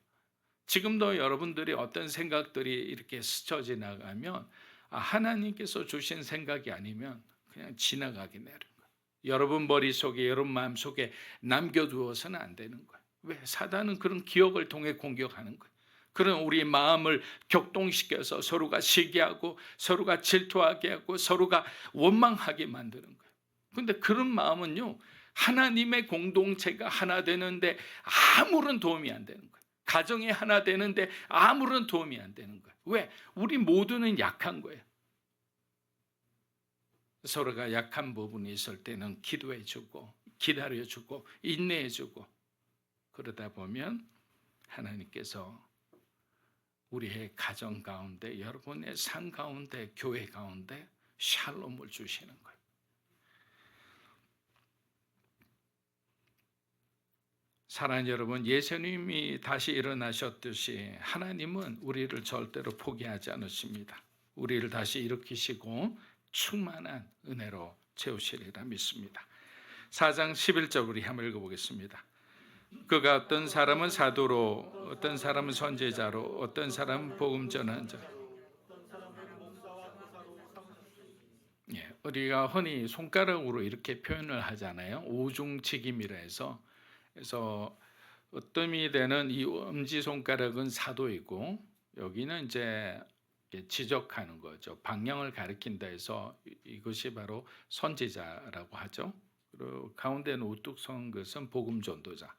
지금도 여러분들이 어떤 생각들이 이렇게 스쳐 지나가면 하나님께서 주신 생각이 아니면 그냥 지나가게 내는 거예요. 여러분 머릿속에, 여러분 마음속에 남겨두어서는 안 되는 거예요. 왜? 사단은 그런 기억을 통해 공격하는 거예요. 그런 우리 마음을 격동시켜서 서로가 시기하고 서로가 질투하게 하고 서로가 원망하게 만드는 거예요. 그런데 그런 마음은요, 하나님의 공동체가 하나 되는데 아무런 도움이 안 되는 거예요. 가정이 하나 되는데 아무런 도움이 안 되는 거예요. 왜? 우리 모두는 약한 거예요. 서로가 약한 부분이 있을 때는 기도해주고 기다려주고 인내해주고 그러다 보면 하나님께서 우리의 가정 가운데, 여러분의 삶 가운데, 교회 가운데 샬롬을 주시는 거예요. 사랑하는 여러분, 예수님이 다시 일어나셨듯이 하나님은 우리를 절대로 포기하지 않으십니다. 우리를 다시 일으키시고 충만한 은혜로 채우시리라 믿습니다. 4장 11절 우리 한번 읽어보겠습니다. 그가 어떤 사람은 사도로, 어떤 사람은 선지자로, 어떤 사람은 복음 전한 자. 우리가 흔히 손가락으로 이렇게 표현을 하잖아요. 오중직임이라 해서. 그래서 어뜸이 되는 이 엄지 손가락은 사도이고 여기는 이제 지적하는 거죠. 방향을 가리킨다 해서 이것이 바로 선지자라고 하죠. 그리고 가운데는 우뚝 선 것은 복음 전도자.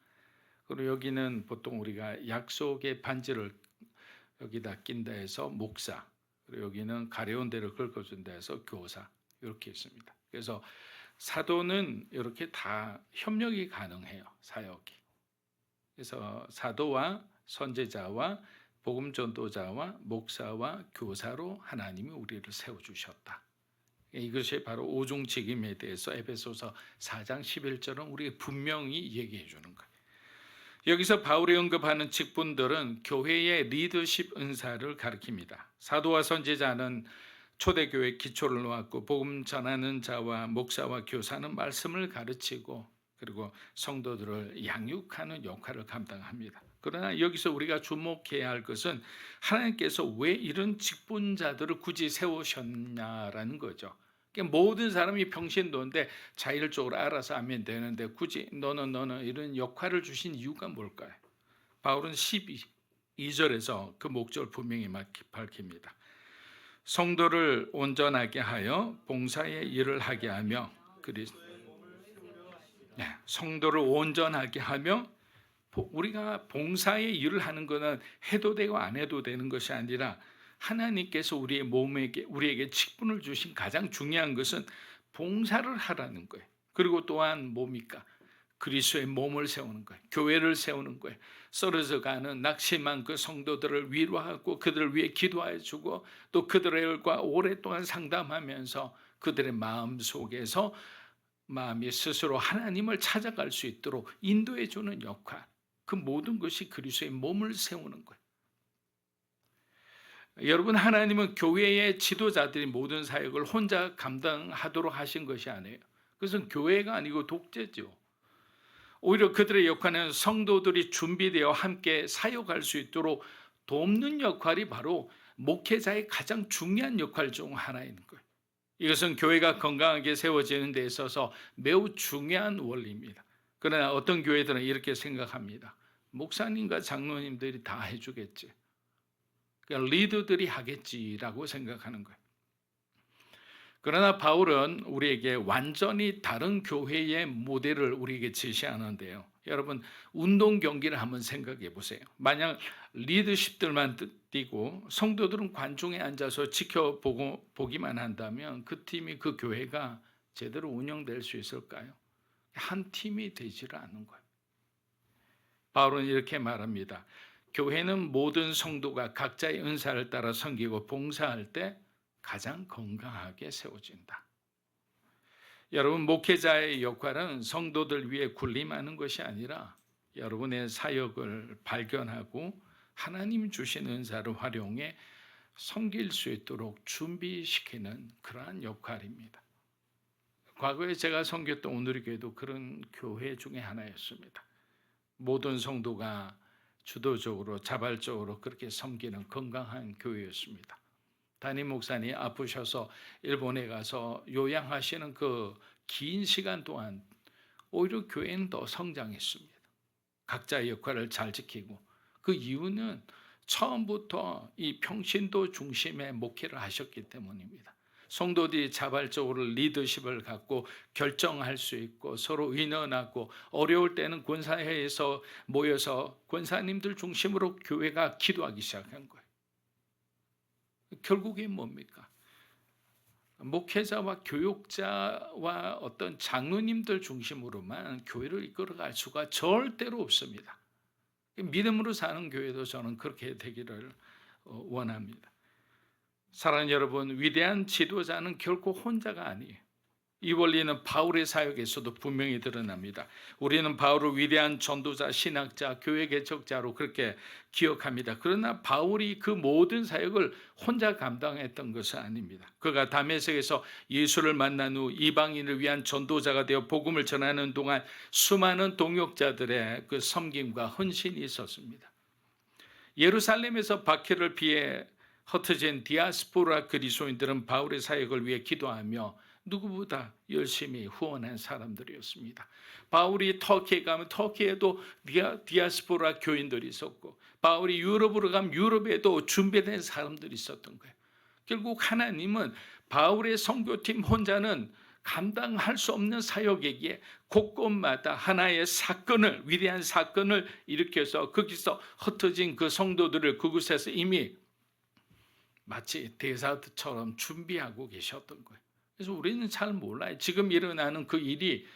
그리고 여기는 보통 우리가 약속의 반지를 여기다 낀다 해서 목사. 그리고 여기는 가려운 데를 긁어준다 해서 교사. 이렇게 있습니다. 그래서 사도는 이렇게 다 협력이 가능해요. 사역이. 그래서 사도와 선지자와 복음 전도자와 목사와 교사로 하나님이 우리를 세워주셨다. 이것이 바로 오중직임에 대해서 에베소서 4장 11절은 우리에게 분명히 얘기해 주는 거예요. 여기서 바울이 언급하는 직분들은 교회의 리더십 은사를 가리킵니다. 사도와 선지자는 초대교회 기초를 놓았고 복음 전하는 자와 목사와 교사는 말씀을 가르치고 그리고 성도들을 양육하는 역할을 감당합니다. 그러나 여기서 우리가 주목해야 할 것은 하나님께서 왜 이런 직분자들을 굳이 세우셨냐라는 거죠. 그러니까 모든 사람이 평신도인데 자율적으로 알아서 하면 되는데 굳이 너는 이런 역할을 주신 이유가 뭘까요? 바울은 12절에서 그 목적을 분명히 밝힙니다. 성도를 온전하게 하여 봉사의 일을 하게 하며 성도를 온전하게 하며 우리가 봉사의 일을 하는 것은 해도 되고 안 해도 되는 것이 아니라 하나님께서 우리의 몸에게 우리에게 직분을 주신 가장 중요한 것은 봉사를 하라는 거예요. 그리고 또한 뭡니까? 그리스도의 몸을 세우는 거예요. 교회를 세우는 거예요. 썰어져 가는 낙심한 그 성도들을 위로하고 그들을 위해 기도해 주고 또 그들과 오랫동안 상담하면서 그들의 마음 속에서 마음이 스스로 하나님을 찾아갈 수 있도록 인도해 주는 역할. 그 모든 것이 그리스도의 몸을 세우는 거예요. 여러분, 하나님은 교회의 지도자들이 모든 사역을 혼자 감당하도록 하신 것이 아니에요. 그것은 교회가 아니고 독재죠. 오히려 그들의 역할은 성도들이 준비되어 함께 사역할 수 있도록 돕는 역할이 바로 목회자의 가장 중요한 역할 중 하나인 거예요. 이것은 교회가 건강하게 세워지는 데 있어서 매우 중요한 원리입니다. 그러나 어떤 교회들은 이렇게 생각합니다. 목사님과 장로님들이 다 해주겠지. 그러니까 리더들이 하겠지라고 생각하는 거예요. 그러나 바울은 우리에게 완전히 다른 교회의 모델을 우리에게 제시하는데요. 여러분, 운동 경기를 한번 생각해 보세요. 만약 리더십들만 뛰고 성도들은 관중에 앉아서 지켜보기만 한다면 그 팀이, 그 교회가 제대로 운영될 수 있을까요? 한 팀이 되지를 않는 거예요. 바울은 이렇게 말합니다. 교회는 모든 성도가 각자의 은사를 따라 섬기고 봉사할 때 가장 건강하게 세워진다. 여러분, 목회자의 역할은 성도들 위해 군림하는 것이 아니라 여러분의 사역을 발견하고 하나님 주신 은사를 활용해 섬길 수 있도록 준비시키는 그러한 역할입니다. 과거에 제가 섬겼던 오늘의 교회도 그런 교회 중에 하나였습니다. 모든 성도가 주도적으로 자발적으로 그렇게 섬기는 건강한 교회였습니다. 담임 목사님 아프셔서 일본에 가서 요양하시는 그 긴 시간 동안 오히려 교회는 더 성장했습니다. 각자의 역할을 잘 지키고, 그 이유는 처음부터 이 평신도 중심의 목회를 하셨기 때문입니다. 성도들이 자발적으로 리더십을 갖고 결정할 수 있고 서로 의논하고 어려울 때는 권사회에서 모여서 권사님들 중심으로 교회가 기도하기 시작한 거예요. 결국에 뭡니까? 목회자와 교육자와 어떤 장로님들 중심으로만 교회를 이끌어갈 수가 절대로 없습니다. 믿음으로 사는 교회도 저는 그렇게 되기를 원합니다. 사랑하는 여러분, 위대한 지도자는 결코 혼자가 아니에요. 이 원리는 바울의 사역에서도 분명히 드러납니다. 우리는 바울을 위대한 전도자, 신학자, 교회 개척자로 그렇게 기억합니다. 그러나 바울이 그 모든 사역을 혼자 감당했던 것은 아닙니다. 그가 다메섹에서 예수를 만난 후 이방인을 위한 전도자가 되어 복음을 전하는 동안 수많은 동역자들의 그 섬김과 헌신이 있었습니다. 예루살렘에서 박해를 피해 흩어진 디아스포라 그리스도인들은 바울의 사역을 위해 기도하며 누구보다 열심히 후원한 사람들이었습니다. 바울이 터키에 가면 터키에도 디아스포라 교인들이 있었고, 바울이 유럽으로 가면 유럽에도 준비된 사람들이 있었던 거예요. 결국 하나님은 바울의 선교팀 혼자는 감당할 수 없는 사역에게 곳곳마다 하나의 사건을, 위대한 사건을 일으켜서 거기서 흩어진 그 성도들을 그곳에서 이미 마치 데자트처럼 준비하고 계셨던 거예요. 그래서 우리는 잘 몰라요. 지금 일어나는 그 일이,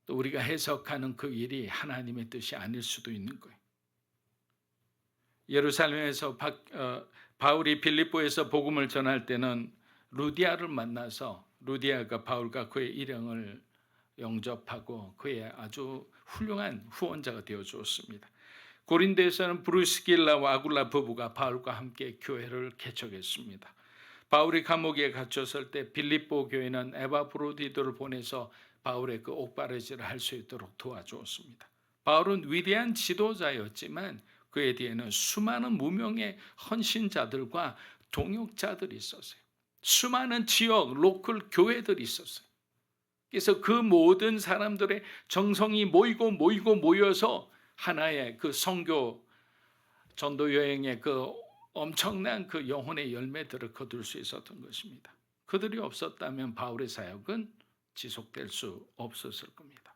또 우리가 해석하는 그 일이 하나님의 뜻이 아닐 수도 있는 거예요. 예루살렘에서 바울이 빌립보에서 복음을 전할 때는 루디아를 만나서 루디아가 바울과 그의 일행을 영접하고 그의 아주 훌륭한 후원자가 되어 주었습니다. 고린도에서는 브루스길라와 아굴라 부부가 바울과 함께 교회를 개척했습니다. 바울이 감옥에 갇혔을 때 빌립보 교회는 에바브로디도를 보내서 바울의 그 옥바르지를 할 수 있도록 도와주었습니다. 바울은 위대한 지도자였지만 그에 뒤에는 수많은 무명의 헌신자들과 동역자들이 있었어요. 수많은 지역 로컬 교회들이 있었어요. 그래서 그 모든 사람들의 정성이 모여서 하나의 그 선교 전도 여행의 그 엄청난 그 영혼의 열매들을 거둘 수 있었던 것입니다. 그들이 없었다면 바울의 사역은 지속될 수 없었을 겁니다.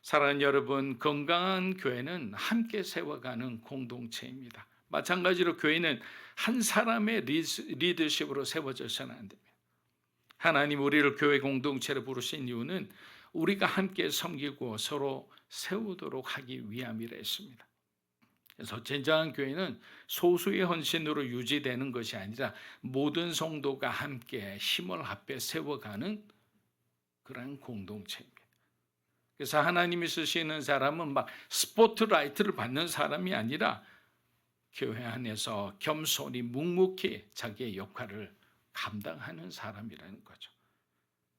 사랑하는 여러분, 건강한 교회는 함께 세워가는 공동체입니다. 마찬가지로 교회는 한 사람의 리더십으로 세워져서는 안 됩니다. 하나님 우리를 교회 공동체로 부르신 이유는 우리가 함께 섬기고 서로 세우도록 하기 위함이라 했습니다. 그래서 진정한 교회는 소수의 헌신으로 유지되는 것이 아니라 모든 성도가 함께 힘을 합해 세워가는 그런 공동체입니다. 그래서 하나님이 쓰시는 사람은 막 스포트라이트를 받는 사람이 아니라 교회 안에서 겸손히 묵묵히 자기의 역할을 감당하는 사람이라는 거죠.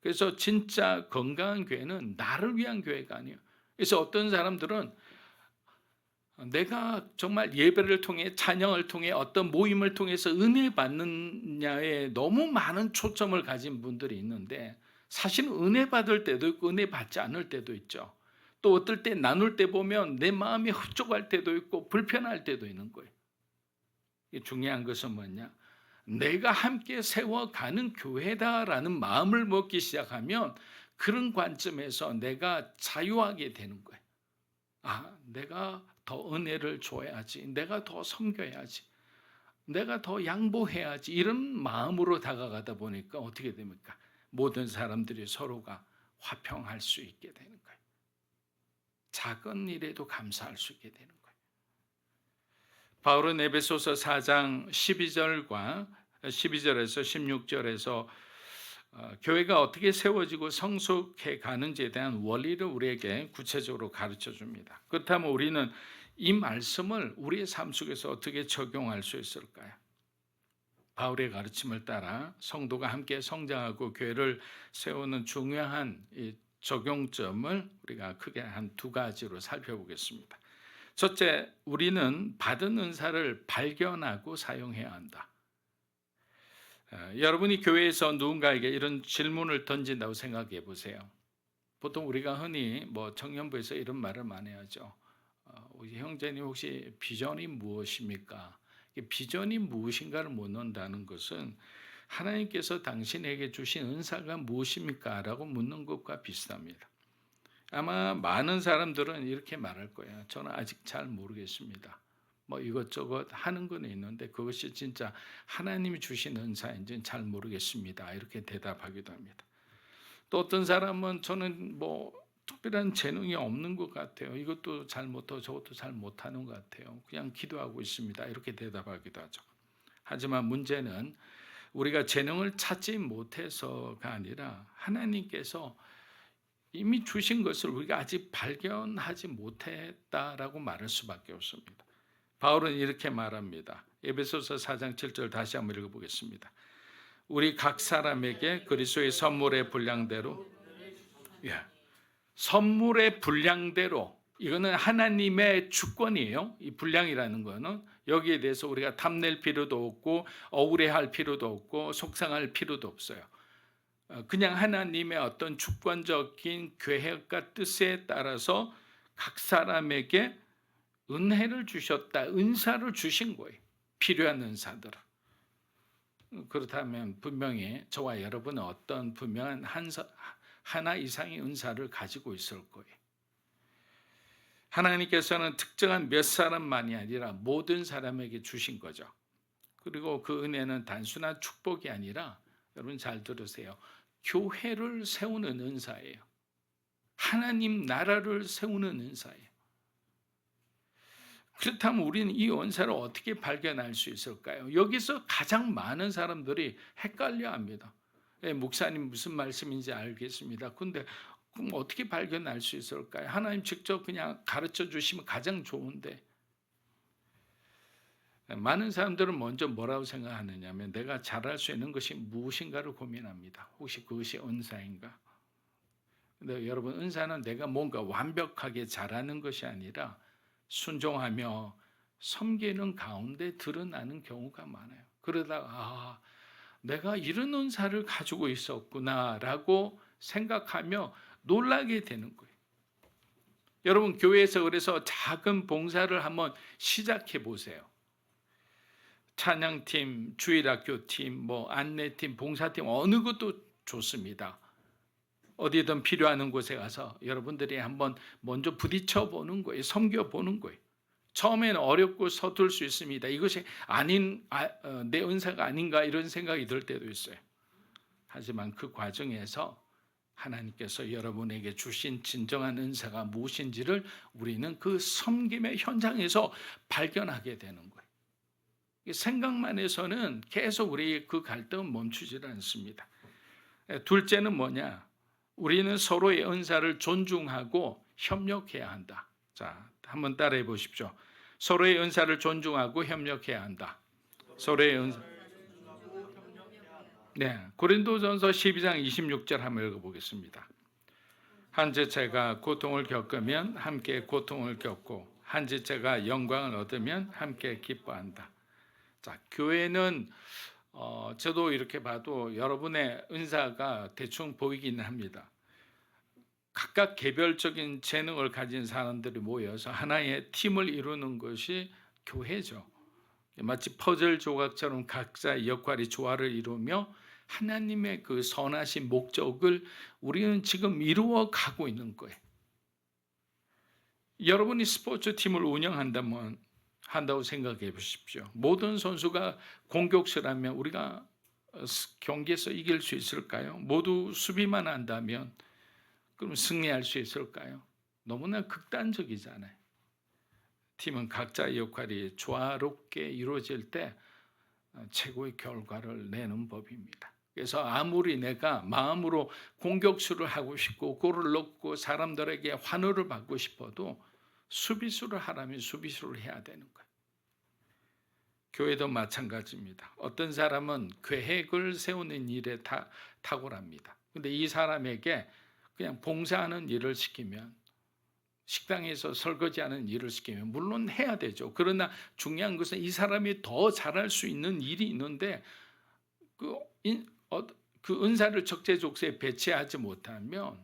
그래서 진짜 건강한 교회는 나를 위한 교회가 아니에요. 그래서 어떤 사람들은 내가 정말 예배를 통해 찬양을 통해 어떤 모임을 통해서 은혜 받느냐에 너무 많은 초점을 가진 분들이 있는데 사실 은혜 받을 때도 있고 은혜 받지 않을 때도 있죠. 또 어떨 때 나눌 때 보면 내 마음이 흡족할 때도 있고 불편할 때도 있는 거예요. 중요한 것은 뭐냐? 내가 함께 세워가는 교회다라는 마음을 먹기 시작하면 그런 관점에서 내가 자유하게 되는 거예요. 아, 내가 더 은혜를 줘야지, 내가 더 섬겨야지, 내가 더 양보해야지, 이런 마음으로 다가가다 보니까 어떻게 됩니까? 모든 사람들이 서로가 화평할 수 있게 되는 거예요. 작은 일에도 감사할 수 있게 되는 거예요. 바울은 에베소서 4장 12절과 12절에서 16절에서 교회가 어떻게 세워지고 성숙해 가는지에 대한 원리를 우리에게 구체적으로 가르쳐 줍니다. 그렇다면 우리는 이 말씀을 우리의 삶 속에서 어떻게 적용할 수 있을까요? 바울의 가르침을 따라 성도가 함께 성장하고 교회를 세우는 중요한 이 적용점을 우리가 크게 한 두 가지로 살펴보겠습니다. 첫째, 우리는 받은 은사를 발견하고 사용해야 한다. 여러분이 교회에서 누군가에게 이런 질문을 던진다고 생각해 보세요. 보통 우리가 흔히 청년부에서 이런 말을 많이 하죠. 우리 형제님 혹시 비전이 무엇입니까? 비전이 무엇인가를 묻는다는 것은 하나님께서 당신에게 주신 은사가 무엇입니까? 라고 묻는 것과 비슷합니다. 아마 많은 사람들은 이렇게 말할 거예요. 저는 아직 잘 모르겠습니다. 이것저것 하는 건 있는데 그것이 진짜 하나님이 주신 은사인지는 잘 모르겠습니다. 이렇게 대답하기도 합니다. 또 어떤 사람은 저는 특별한 재능이 없는 것 같아요. 이것도 잘 못하고 저것도 잘 못하는 것 같아요. 그냥 기도하고 있습니다. 이렇게 대답하기도 하죠. 하지만 문제는 우리가 재능을 찾지 못해서가 아니라 하나님께서 이미 주신 것을 우리가 아직 발견하지 못했다라고 말할 수밖에 없습니다. 바울은 이렇게 말합니다. 에베소서 4장 7절 다시 한번 읽어보겠습니다. 우리 각 사람에게 그리스도의 선물의 분량대로, 선물의 분량대로, 이거는 하나님의 주권이에요. 이 분량이라는 거는 여기에 대해서 우리가 탐낼 필요도 없고 억울해할 필요도 없고 속상할 필요도 없어요. 그냥 하나님의 어떤 주권적인 계획과 뜻에 따라서 각 사람에게 은혜를 주셨다, 은사를 주신 거예요. 필요한 은사들을. 그렇다면 분명히 저와 여러분은 어떤 분명한 하나 이상의 은사를 가지고 있을 거예요. 하나님께서는 특정한 몇 사람만이 아니라 모든 사람에게 주신 거죠. 그리고 그 은혜는 단순한 축복이 아니라 여러분 잘 들으세요. 교회를 세우는 은사예요. 하나님 나라를 세우는 은사예요. 그렇다면 우리는 이 은사를 어떻게 발견할 수 있을까요? 여기서 가장 많은 사람들이 헷갈려 합니다. 목사님 무슨 말씀인지 알겠습니다. 근데 그럼 어떻게 발견할 수 있을까요? 하나님 직접 그냥 가르쳐 주시면 가장 좋은데, 많은 사람들은 먼저 뭐라고 생각하느냐면 내가 잘할 수 있는 것이 무엇인가를 고민합니다. 혹시 그것이 은사인가? 근데 여러분, 은사는 내가 뭔가 완벽하게 잘하는 것이 아니라 순종하며 섬기는 가운데 드러나는 경우가 많아요. 그러다가 내가 이런 은사를 가지고 있었구나라고 생각하며 놀라게 되는 거예요. 여러분, 교회에서 그래서 작은 봉사를 한번 시작해 보세요. 찬양팀, 주일학교팀, 안내팀, 봉사팀 어느 것도 좋습니다. 어디든 필요한 곳에 가서 여러분들이 한번 먼저 부딪혀 보는 거예요. 섬겨 보는 거예요. 처음에는 어렵고 서툴 수 있습니다. 이것이 내 은사가 아닌가 이런 생각이 들 때도 있어요. 하지만 그 과정에서 하나님께서 여러분에게 주신 진정한 은사가 무엇인지를 우리는 그 섬김의 현장에서 발견하게 되는 거예요. 생각만 해서는 계속 우리의 그 갈등은 멈추질 않습니다. 둘째는 뭐냐? 우리는 서로의 은사를 존중하고 협력해야 한다. 자, 한번 따라해 보십시오. 서로의 은사를 존중하고 협력해야 한다. 서로의 은사. 고린도전서 12장 26절 한번 읽어보겠습니다. 한지체가 고통을 겪으면 함께 고통을 겪고 한지체가 영광을 얻으면 함께 기뻐한다. 자, 교회는 저도 이렇게 봐도 여러분의 은사가 대충 보이기는 합니다. 각각 개별적인 재능을 가진 사람들이 모여서 하나의 팀을 이루는 것이 교회죠. 마치 퍼즐 조각처럼 각자의 역할이 조화를 이루며 하나님의 그 선하신 목적을 우리는 지금 이루어 가고 있는 거예요. 여러분이 스포츠 팀을 한다고 생각해 보십시오. 모든 선수가 공격수라면 우리가 경기에서 이길 수 있을까요? 모두 수비만 한다면 그럼 승리할 수 있을까요? 너무나 극단적이잖아요. 팀은 각자의 역할이 조화롭게 이루어질 때 최고의 결과를 내는 법입니다. 그래서 아무리 내가 마음으로 공격수를 하고 싶고 골을 넣고 사람들에게 환호를 받고 싶어도 수비수를 하라면 수비수를 해야 되는 거예요. 교회도 마찬가지입니다. 어떤 사람은 계획을 세우는 일에 탁월합니다. 근데 이 사람에게 그냥 봉사하는 일을 시키면, 식당에서 설거지하는 일을 시키면 물론 해야 되죠. 그러나 중요한 것은 이 사람이 더 잘할 수 있는 일이 있는데 그 은사를 적재적소에 배치하지 못하면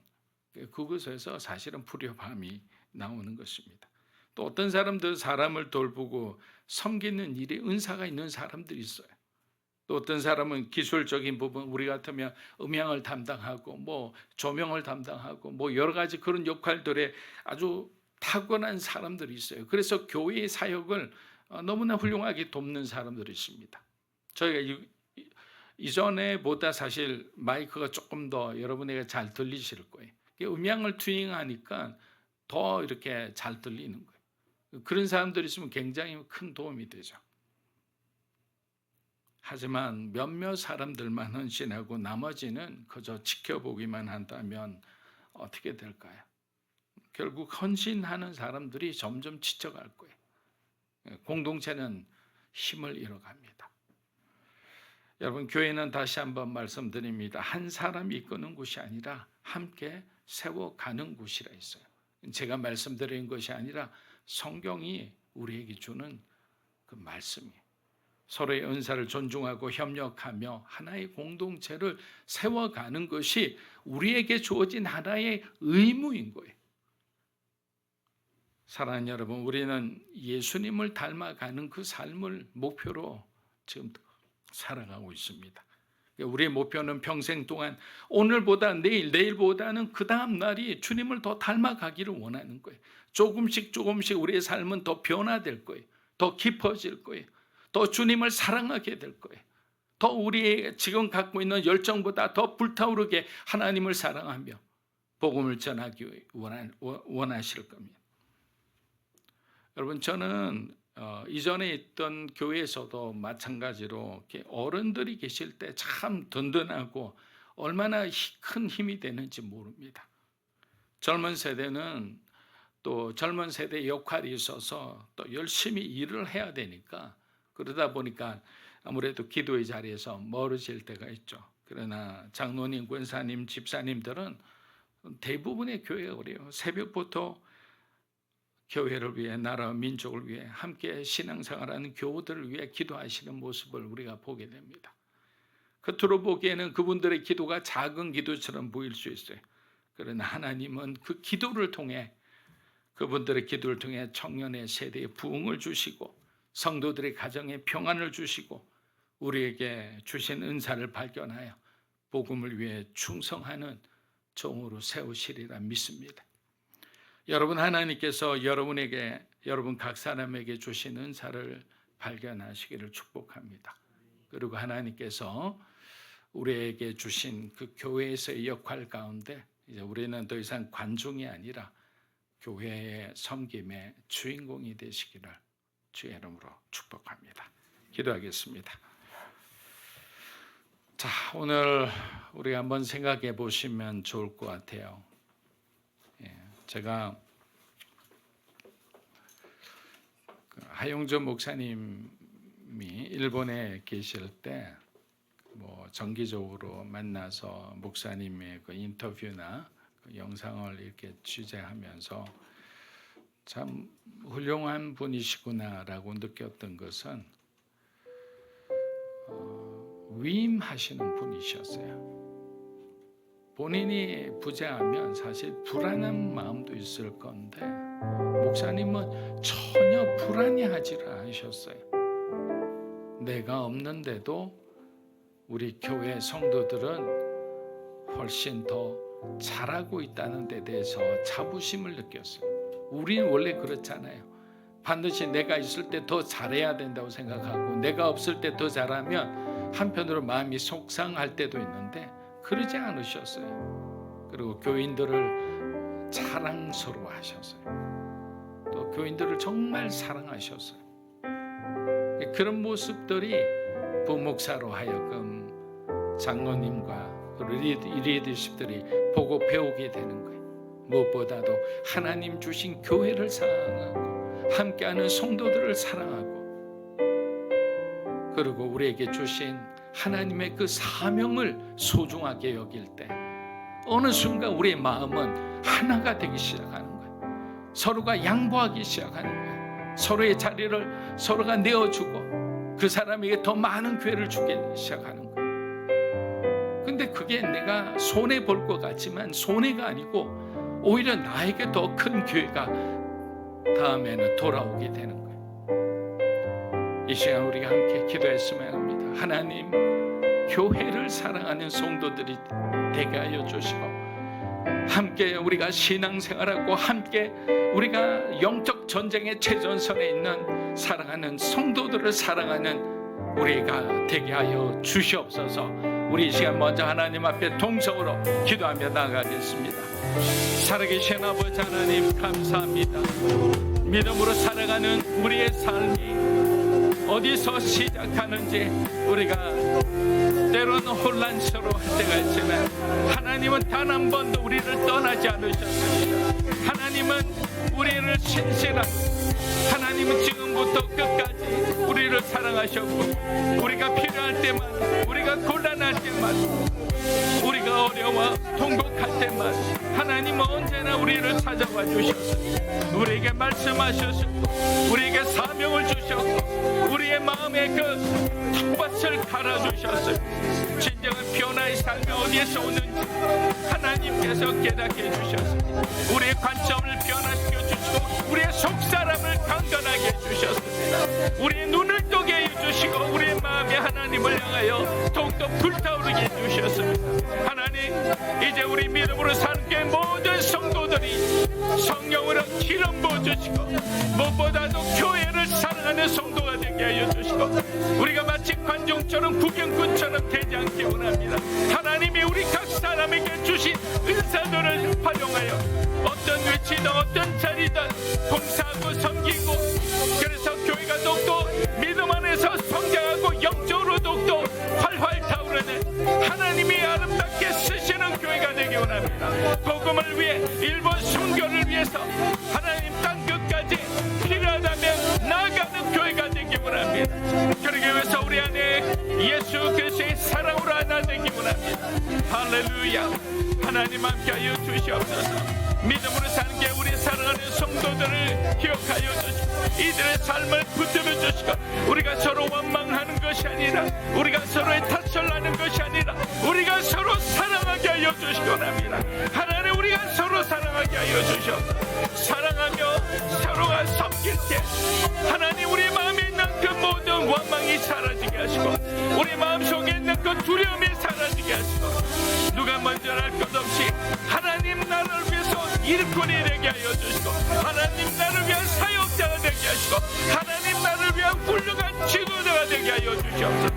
그것에서 사실은 불협화음이 나오는 것입니다. 또 어떤 사람들 사람을 돌보고 섬기는 일에 은사가 있는 사람들이 있어요. 또 어떤 사람은 기술적인 부분, 우리 같으면 음향을 담당하고 뭐 조명을 담당하고 뭐 여러 가지 그런 역할들에 아주 탁월한 사람들이 있어요. 그래서 교회의 사역을 너무나 훌륭하게 돕는 사람들이 있습니다. 저희가 이전에보다 사실 마이크가 조금 더 여러분에게 잘 들리실 거예요. 음향을 튜닝하니까 더 이렇게 잘 들리는 거예요. 그런 사람들이 있으면 굉장히 큰 도움이 되죠. 하지만 몇몇 사람들만 헌신하고 나머지는 그저 지켜보기만 한다면 어떻게 될까요? 결국 헌신하는 사람들이 점점 지쳐갈 거예요. 공동체는 힘을 잃어갑니다. 여러분, 교회는 다시 한번 말씀드립니다. 한 사람이 이끄는 곳이 아니라 함께 세워가는 곳이라 있어요. 제가 말씀드린 것이 아니라 성경이 우리에게 주는 그 말씀이에요. 서로의 은사를 존중하고 협력하며 하나의 공동체를 세워가는 것이 우리에게 주어진 하나의 의무인 거예요. 사랑하는 여러분, 우리는 예수님을 닮아가는 그 삶을 목표로 지금 살아가고 있습니다. 우리의 목표는 평생 동안 오늘보다 내일, 내일보다는 그 다음 날이 주님을 더 닮아가기를 원하는 거예요. 조금씩 우리의 삶은 더 변화될 거예요. 더 깊어질 거예요. 더 주님을 사랑하게 될 거예요. 더 우리의 지금 갖고 있는 열정보다 더 불타오르게 하나님을 사랑하며 복음을 전하기 원하실 겁니다. 여러분, 저는 이전에 있던 교회에서도 마찬가지로 어른들이 계실 때 참 든든하고 얼마나 큰 힘이 되는지 모릅니다. 젊은 세대는 또 젊은 세대의 역할이 있어서 또 열심히 일을 해야 되니까, 그러다 보니까 아무래도 기도의 자리에서 멀어질 때가 있죠. 그러나 장로님, 권사님, 집사님들은 대부분의 교회가 그래요. 새벽부터 교회를 위해, 나라와 민족을 위해 함께 신앙생활하는 교우들을 위해 기도하시는 모습을 우리가 보게 됩니다. 겉으로 보기에는 그분들의 기도가 작은 기도처럼 보일 수 있어요. 그러나 하나님은 그 기도를 통해, 그분들의 기도를 통해 청년의 세대에 부흥을 주시고 성도들의 가정에 평안을 주시고 우리에게 주신 은사를 발견하여 복음을 위해 충성하는 종으로 세우시리라 믿습니다. 여러분, 하나님께서 여러분 각 사람에게 주신 은사를 발견하시기를 축복합니다. 그리고 하나님께서 우리에게 주신 그 교회에서의 역할 가운데 이제 우리는 더 이상 관중이 아니라 교회의 섬김의 주인공이 되시기를 주의 이름으로 축복합니다. 기도하겠습니다. 자, 오늘 우리 한번 생각해 보시면 좋을 것 같아요. 제가 하용조 목사님이 일본에 계실 때 정기적으로 만나서 목사님의 그 인터뷰나 그 영상을 이렇게 취재하면서 참 훌륭한 분이시구나라고 느꼈던 것은 위임하시는 분이셨어요. 본인이 부재하면 사실 불안한 마음도 있을 건데 목사님은 전혀 불안해하지를 않으셨어요. 내가 없는데도 우리 교회 성도들은 훨씬 더 잘하고 있다는 데 대해서 자부심을 느꼈어요. 우리는 원래 그렇잖아요. 반드시 내가 있을 때 더 잘해야 된다고 생각하고 내가 없을 때 더 잘하면 한편으로 마음이 속상할 때도 있는데 그러지 않으셨어요. 그리고 교인들을 자랑스러워하셨어요. 또 하시면서도 교인들을 정말 사랑하셨어요. 그런 모습들이 부목사로 하여금 장로님과 리더십들이 보고 배우게 되는 거예요. 무엇보다도 하나님 주신 교회를 사랑하고 함께하는 성도들을 사랑하고, 그리고 우리에게 주신 하나님의 그 사명을 소중하게 여길 때 어느 순간 우리의 마음은 하나가 되기 시작하는 거예요. 서로가 양보하기 시작하는 거예요. 서로의 자리를 서로가 내어주고 그 사람에게 더 많은 기회를 주기 시작하는 거예요. 근데 그게 내가 손해 볼 것 같지만 손해가 아니고 오히려 나에게 더 큰 기회가 다음에는 돌아오게 되는 거예요. 이 시간 우리가 함께 기도했으면 합니다. 하나님, 교회를 사랑하는 성도들이 되게 하여 주시고, 함께 우리가 신앙생활하고 함께 우리가 영적 전쟁의 최전선에 있는 사랑하는 성도들을 사랑하는 우리가 되게 하여 주시옵소서. 우리 이 시간 먼저 하나님 앞에 동성으로 기도하며 나아가겠습니다. 살아계신 아버지 하나님, 감사합니다. 믿음으로 살아가는 우리의 삶이 어디서 시작하는지 우리가 때로는 혼란스러워할 때가 있지만 하나님은 단 한 번도 우리를 떠나지 않으셨습니다. 하나님은 우리를 신실한 하나님은 지금부터 끝까지 우리를 사랑하셨고, 우리가 필요할 때만, 우리가 곤란할 때만, 우리가 어려워 통곡할 때만 하나님은 언제나 우리를 찾아와 주셨습니다. 우리에게 말씀하셨고 우리에게 사명을 주셨고 우리의 마음에 그 텃밭을 갈아주셨어요. 진정한 변화의 삶이 어디에서 오는지 하나님께서 깨닫게 해주셨습니다. 우리의 관점을 변화시켜 주시고 우리의 속사람을 강건하게 해주셨습니다. 우리의 눈을 뜨게 해주시고 우리의 마음에 하나님을 향하여 더욱더 불타오르게 해주셨습니다. 하나님, 이제 우리 믿음으로 사는 게 모든 성도들이 성령으로 기름 부어주시고 무엇보다도 교회를 사랑하는 성도가 되게 하여 주시고 우리가 마치 관중처럼 구경꾼처럼 되지 않기 원합니다. 하나님이 우리 각 사람에게 주신 은사들을 활용하여 어떤 위치든 어떤 자리든 봉사하고 섬기고, 그래서 교회가 더욱더 믿음 안에서 성장하고 영적으로 더욱더 활활 타오르는 하나님이 아름답게 쓰시는 교회가 되기 원합니다. 복음을 위해, 일본 선교를 위해서 하나님 땅 끝까지 필요하다면 나아가는 교회가 되기 원합니다. 그러기 위해서 우리 안에 예수 그리스도의 사랑으로 하나 되기 원합니다. 할렐루야. 하나님 함께하여 주시옵소서. 믿음으로 사는 게 우리 사랑하는 성도들을 기억하여 주시고 이들의 삶을 붙들어 주시고, 우리가 서로 원망하는 것이 아니라, 우리가 서로의 탓을 하는 것이 아니라 우리가 서로 사랑하게 하여 주시기 원합니다. 하나님, 우리가 서로 사랑하게 하여 주시옵소서. 사랑하며 서로가 섬길 때 하나님, 우리 마음에 있는 그 모든 원망이 사라지게 하시고 우리 마음속에 있는 그 두려움이 사라지게 하시고, 누가 먼저 할 것 없이 하나님 나를 위해서 일꾼이 되게 하여 주시고, 하나님 나를 위한 사역자가 되게 하시고, 하나님 나를 위한 훌륭한 지도자가 되게 하여 주시옵소서.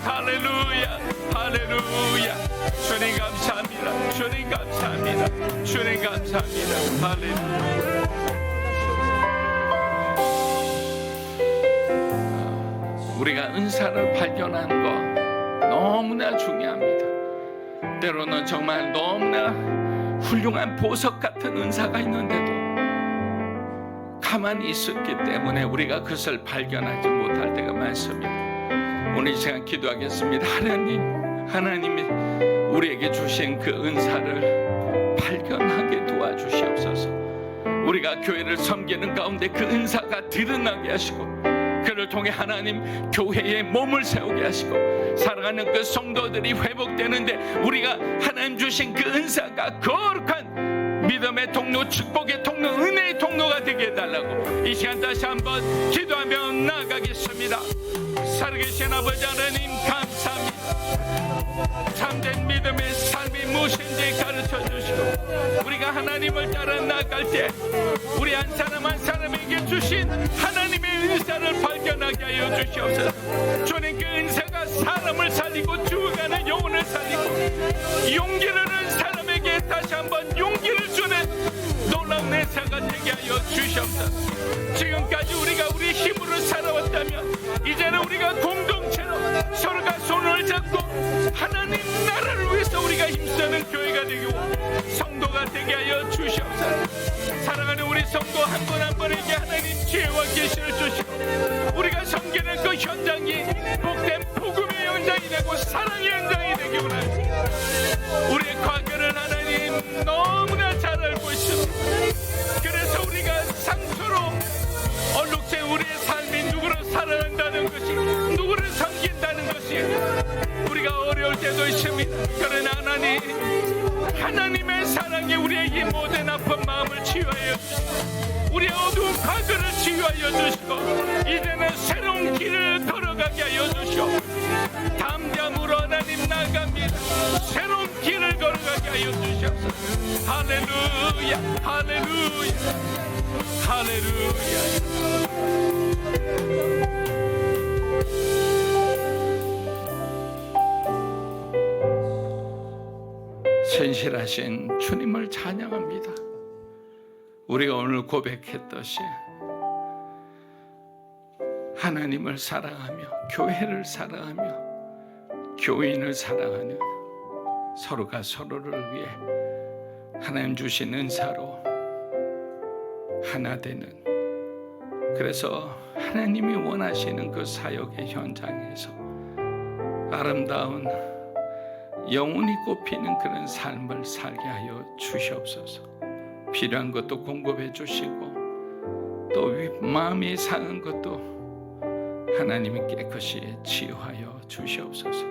할렐루야, 할렐루야. 주님 감사합니다. 주님 감사합니다. 주님 감사합니다. 할렐루야. 우리가 은사를 발견하는 거 너무나 중요합니다. 때로는 정말 너무나 훌륭한 보석 같은 은사가 있는데도 가만히 있었기 때문에 우리가 그것을 발견하지 못할 때가 많습니다. 오늘 이 시간 기도하겠습니다. 하나님이 우리에게 주신 그 은사를 발견하게 도와주시옵소서. 우리가 교회를 섬기는 가운데 그 은사가 드러나게 하시고, 그를 통해 하나님 교회에 몸을 세우게 하시고, 사랑하는 그 성도들이 회복되는데 우리가 하나님 주신 그 은사가 거룩한 믿음의 통로, 축복의 통로, 은혜의 통로가 되게 해달라고 이 시간 다시 한번 기도하며 나아가겠습니다. 살아계신 아버지 하나님, 감사합니다. 참된 믿음의 삶이 무엇인지 가르쳐 주시고, 우리가 하나님을 따라 나아갈 때 우리 한 사람 한 사람에게 주신 하나님의 은사를 발견하게 하여 주시옵소서. 주님, 그 은사가 사람을 살리고 죽어가는 영혼을 살리고 용기를 얻은 사람에게 다시 한번 용기를 주는 놀라운 은사가 되게 하여 주시옵소서. 지금까지 우리가 우리 힘으로 살아왔다면 이제는 우리가 공동체로 서로가 손을 잡고 하나님 나라를 위해서 우리가 힘쓰는 교회가 되고 성도가 되게 하여 주시옵소서. 사랑하는 우리 성도 한 분 한 분에게 하나님 지혜와 계시를 주시고 우리가 섬기는 그 현장이 복된 복음의 현장이 되고 사랑의 현장이 되기 원합니다. 우리의 과거를 하나님 너무나 잘 알고 있습니다. 그래서 우리가 상처로 얼룩진 우리의 삶이 누구를 사랑한다는 것이 누구를 섬긴다는 것이 우리가 어려울 때도 있습니다. 그러나 하나님의 사랑이 우리의 이 모든 아픈 마음을 치유하여 주시고 우리의 어두운 과거를 치유하여 주시고 이제는 새로운 길을 걸어가게 하여 주시고 담대함으로 하나님 나갑니다. 새로운 길을 걸어가게 하여 주시옵소서. 할렐루야 할렐루야 할렐루야. 신실하신 주님을 찬양합니다. 우리가 오늘 고백했듯이 하나님을 사랑하며 교회를 사랑하며 교인을 사랑하는 서로가 서로를 위해 하나님 주신 은사로 하나 되는, 그래서 하나님이 원하시는 그 사역의 현장에서 아름다운 영혼이 꼽히는 그런 삶을 살게 하여 주시옵소서. 필요한 것도 공급해 주시고 또 마음이 상한 것도 하나님이 깨끗이 치유하여 주시옵소서.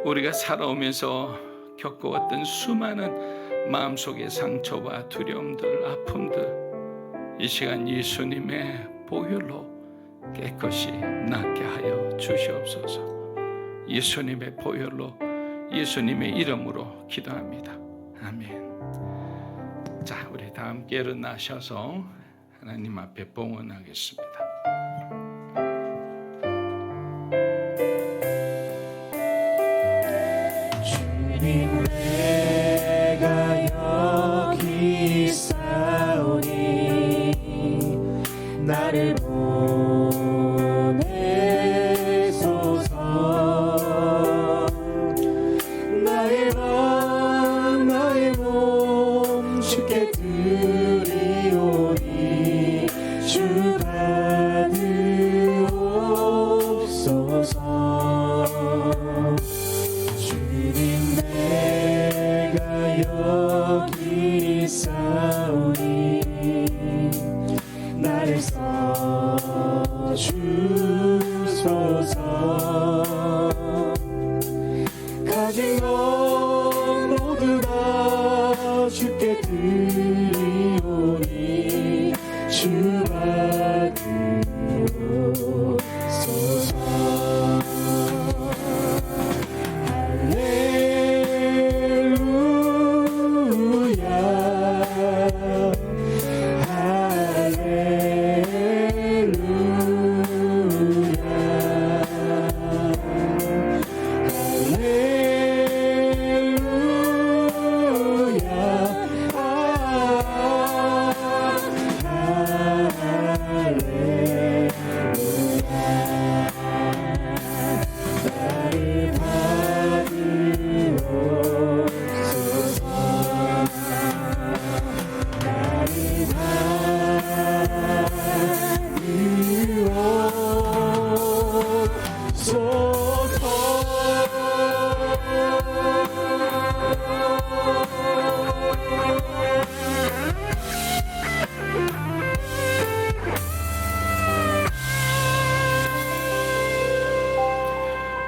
우리가 살아오면서 겪어왔던 수많은 마음속의 상처와 두려움들, 아픔들 이 시간 예수님의 보혈로 깨끗이 낫게 하여 주시옵소서. 예수님의 보혈로 예수님의 이름으로 기도합니다. 아멘. 자, 우리 다 함께 일어나셔서 하나님 앞에 봉헌하겠습니다. 주님 내가 여기 있사오니 나를 보내소서. 나의 맘 나의 몸 주께 드리오니 주 받으옵소서. 주님 내가 여기 있사오니 나를 써주소서. 가진 것 모두 다 주께 드리오니 주 받으옵소서.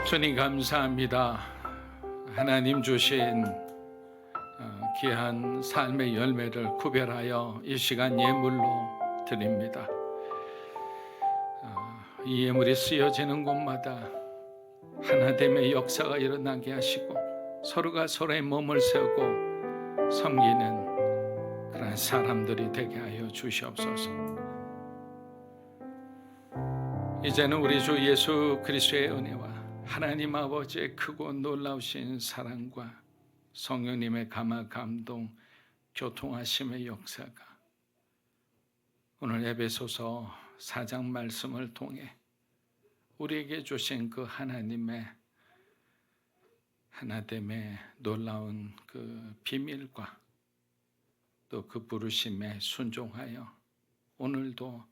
주님 감사합니다. 하나님 주신 귀한 삶의 열매를 구별하여 이 시간 예물로 드립니다. 이 예물이 쓰여지는 곳마다 하나됨의 역사가 일어나게 하시고 서로가 서로의 몸을 세우고 섬기는 그런 사람들이 되게 하여 주시옵소서. 이제는 우리 주 예수 그리스도의 은혜와 하나님 아버지의 크고 놀라우신 사랑과 성령님의 감화 감동 교통하심의 역사가 오늘 에베소서 4장 말씀을 통해 우리에게 주신 그 하나님의 하나됨의 놀라운 그 비밀과 또 그 부르심에 순종하여 오늘도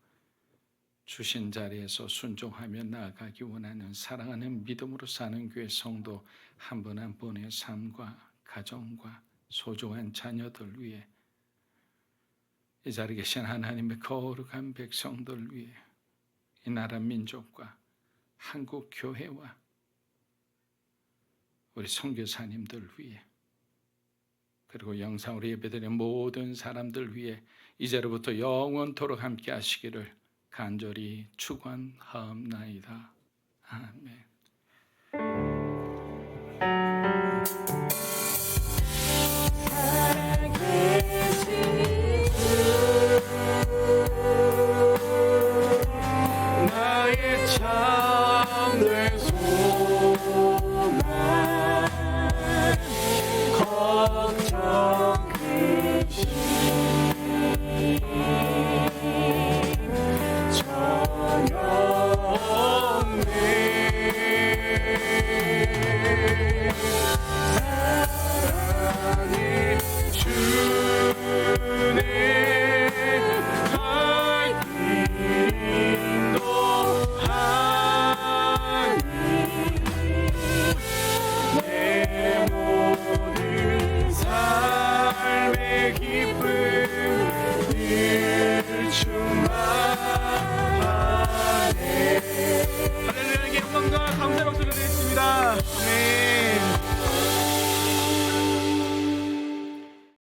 주신 자리에서 순종하며 나아가기 원하는 사랑하는 믿음으로 사는 교회 성도 한 분 한 분의 삶과 가정과 소중한 자녀들 위해 이 자리에 계신 하나님의 거룩한 백성들 위해 이 나라 민족과 한국 교회와 우리 선교사님들 위해 그리고 영상으로 예배드리는 모든 사람들 위해 이제로부터 영원토록 함께 하시기를 간절히 축원하옵나이다. 아멘.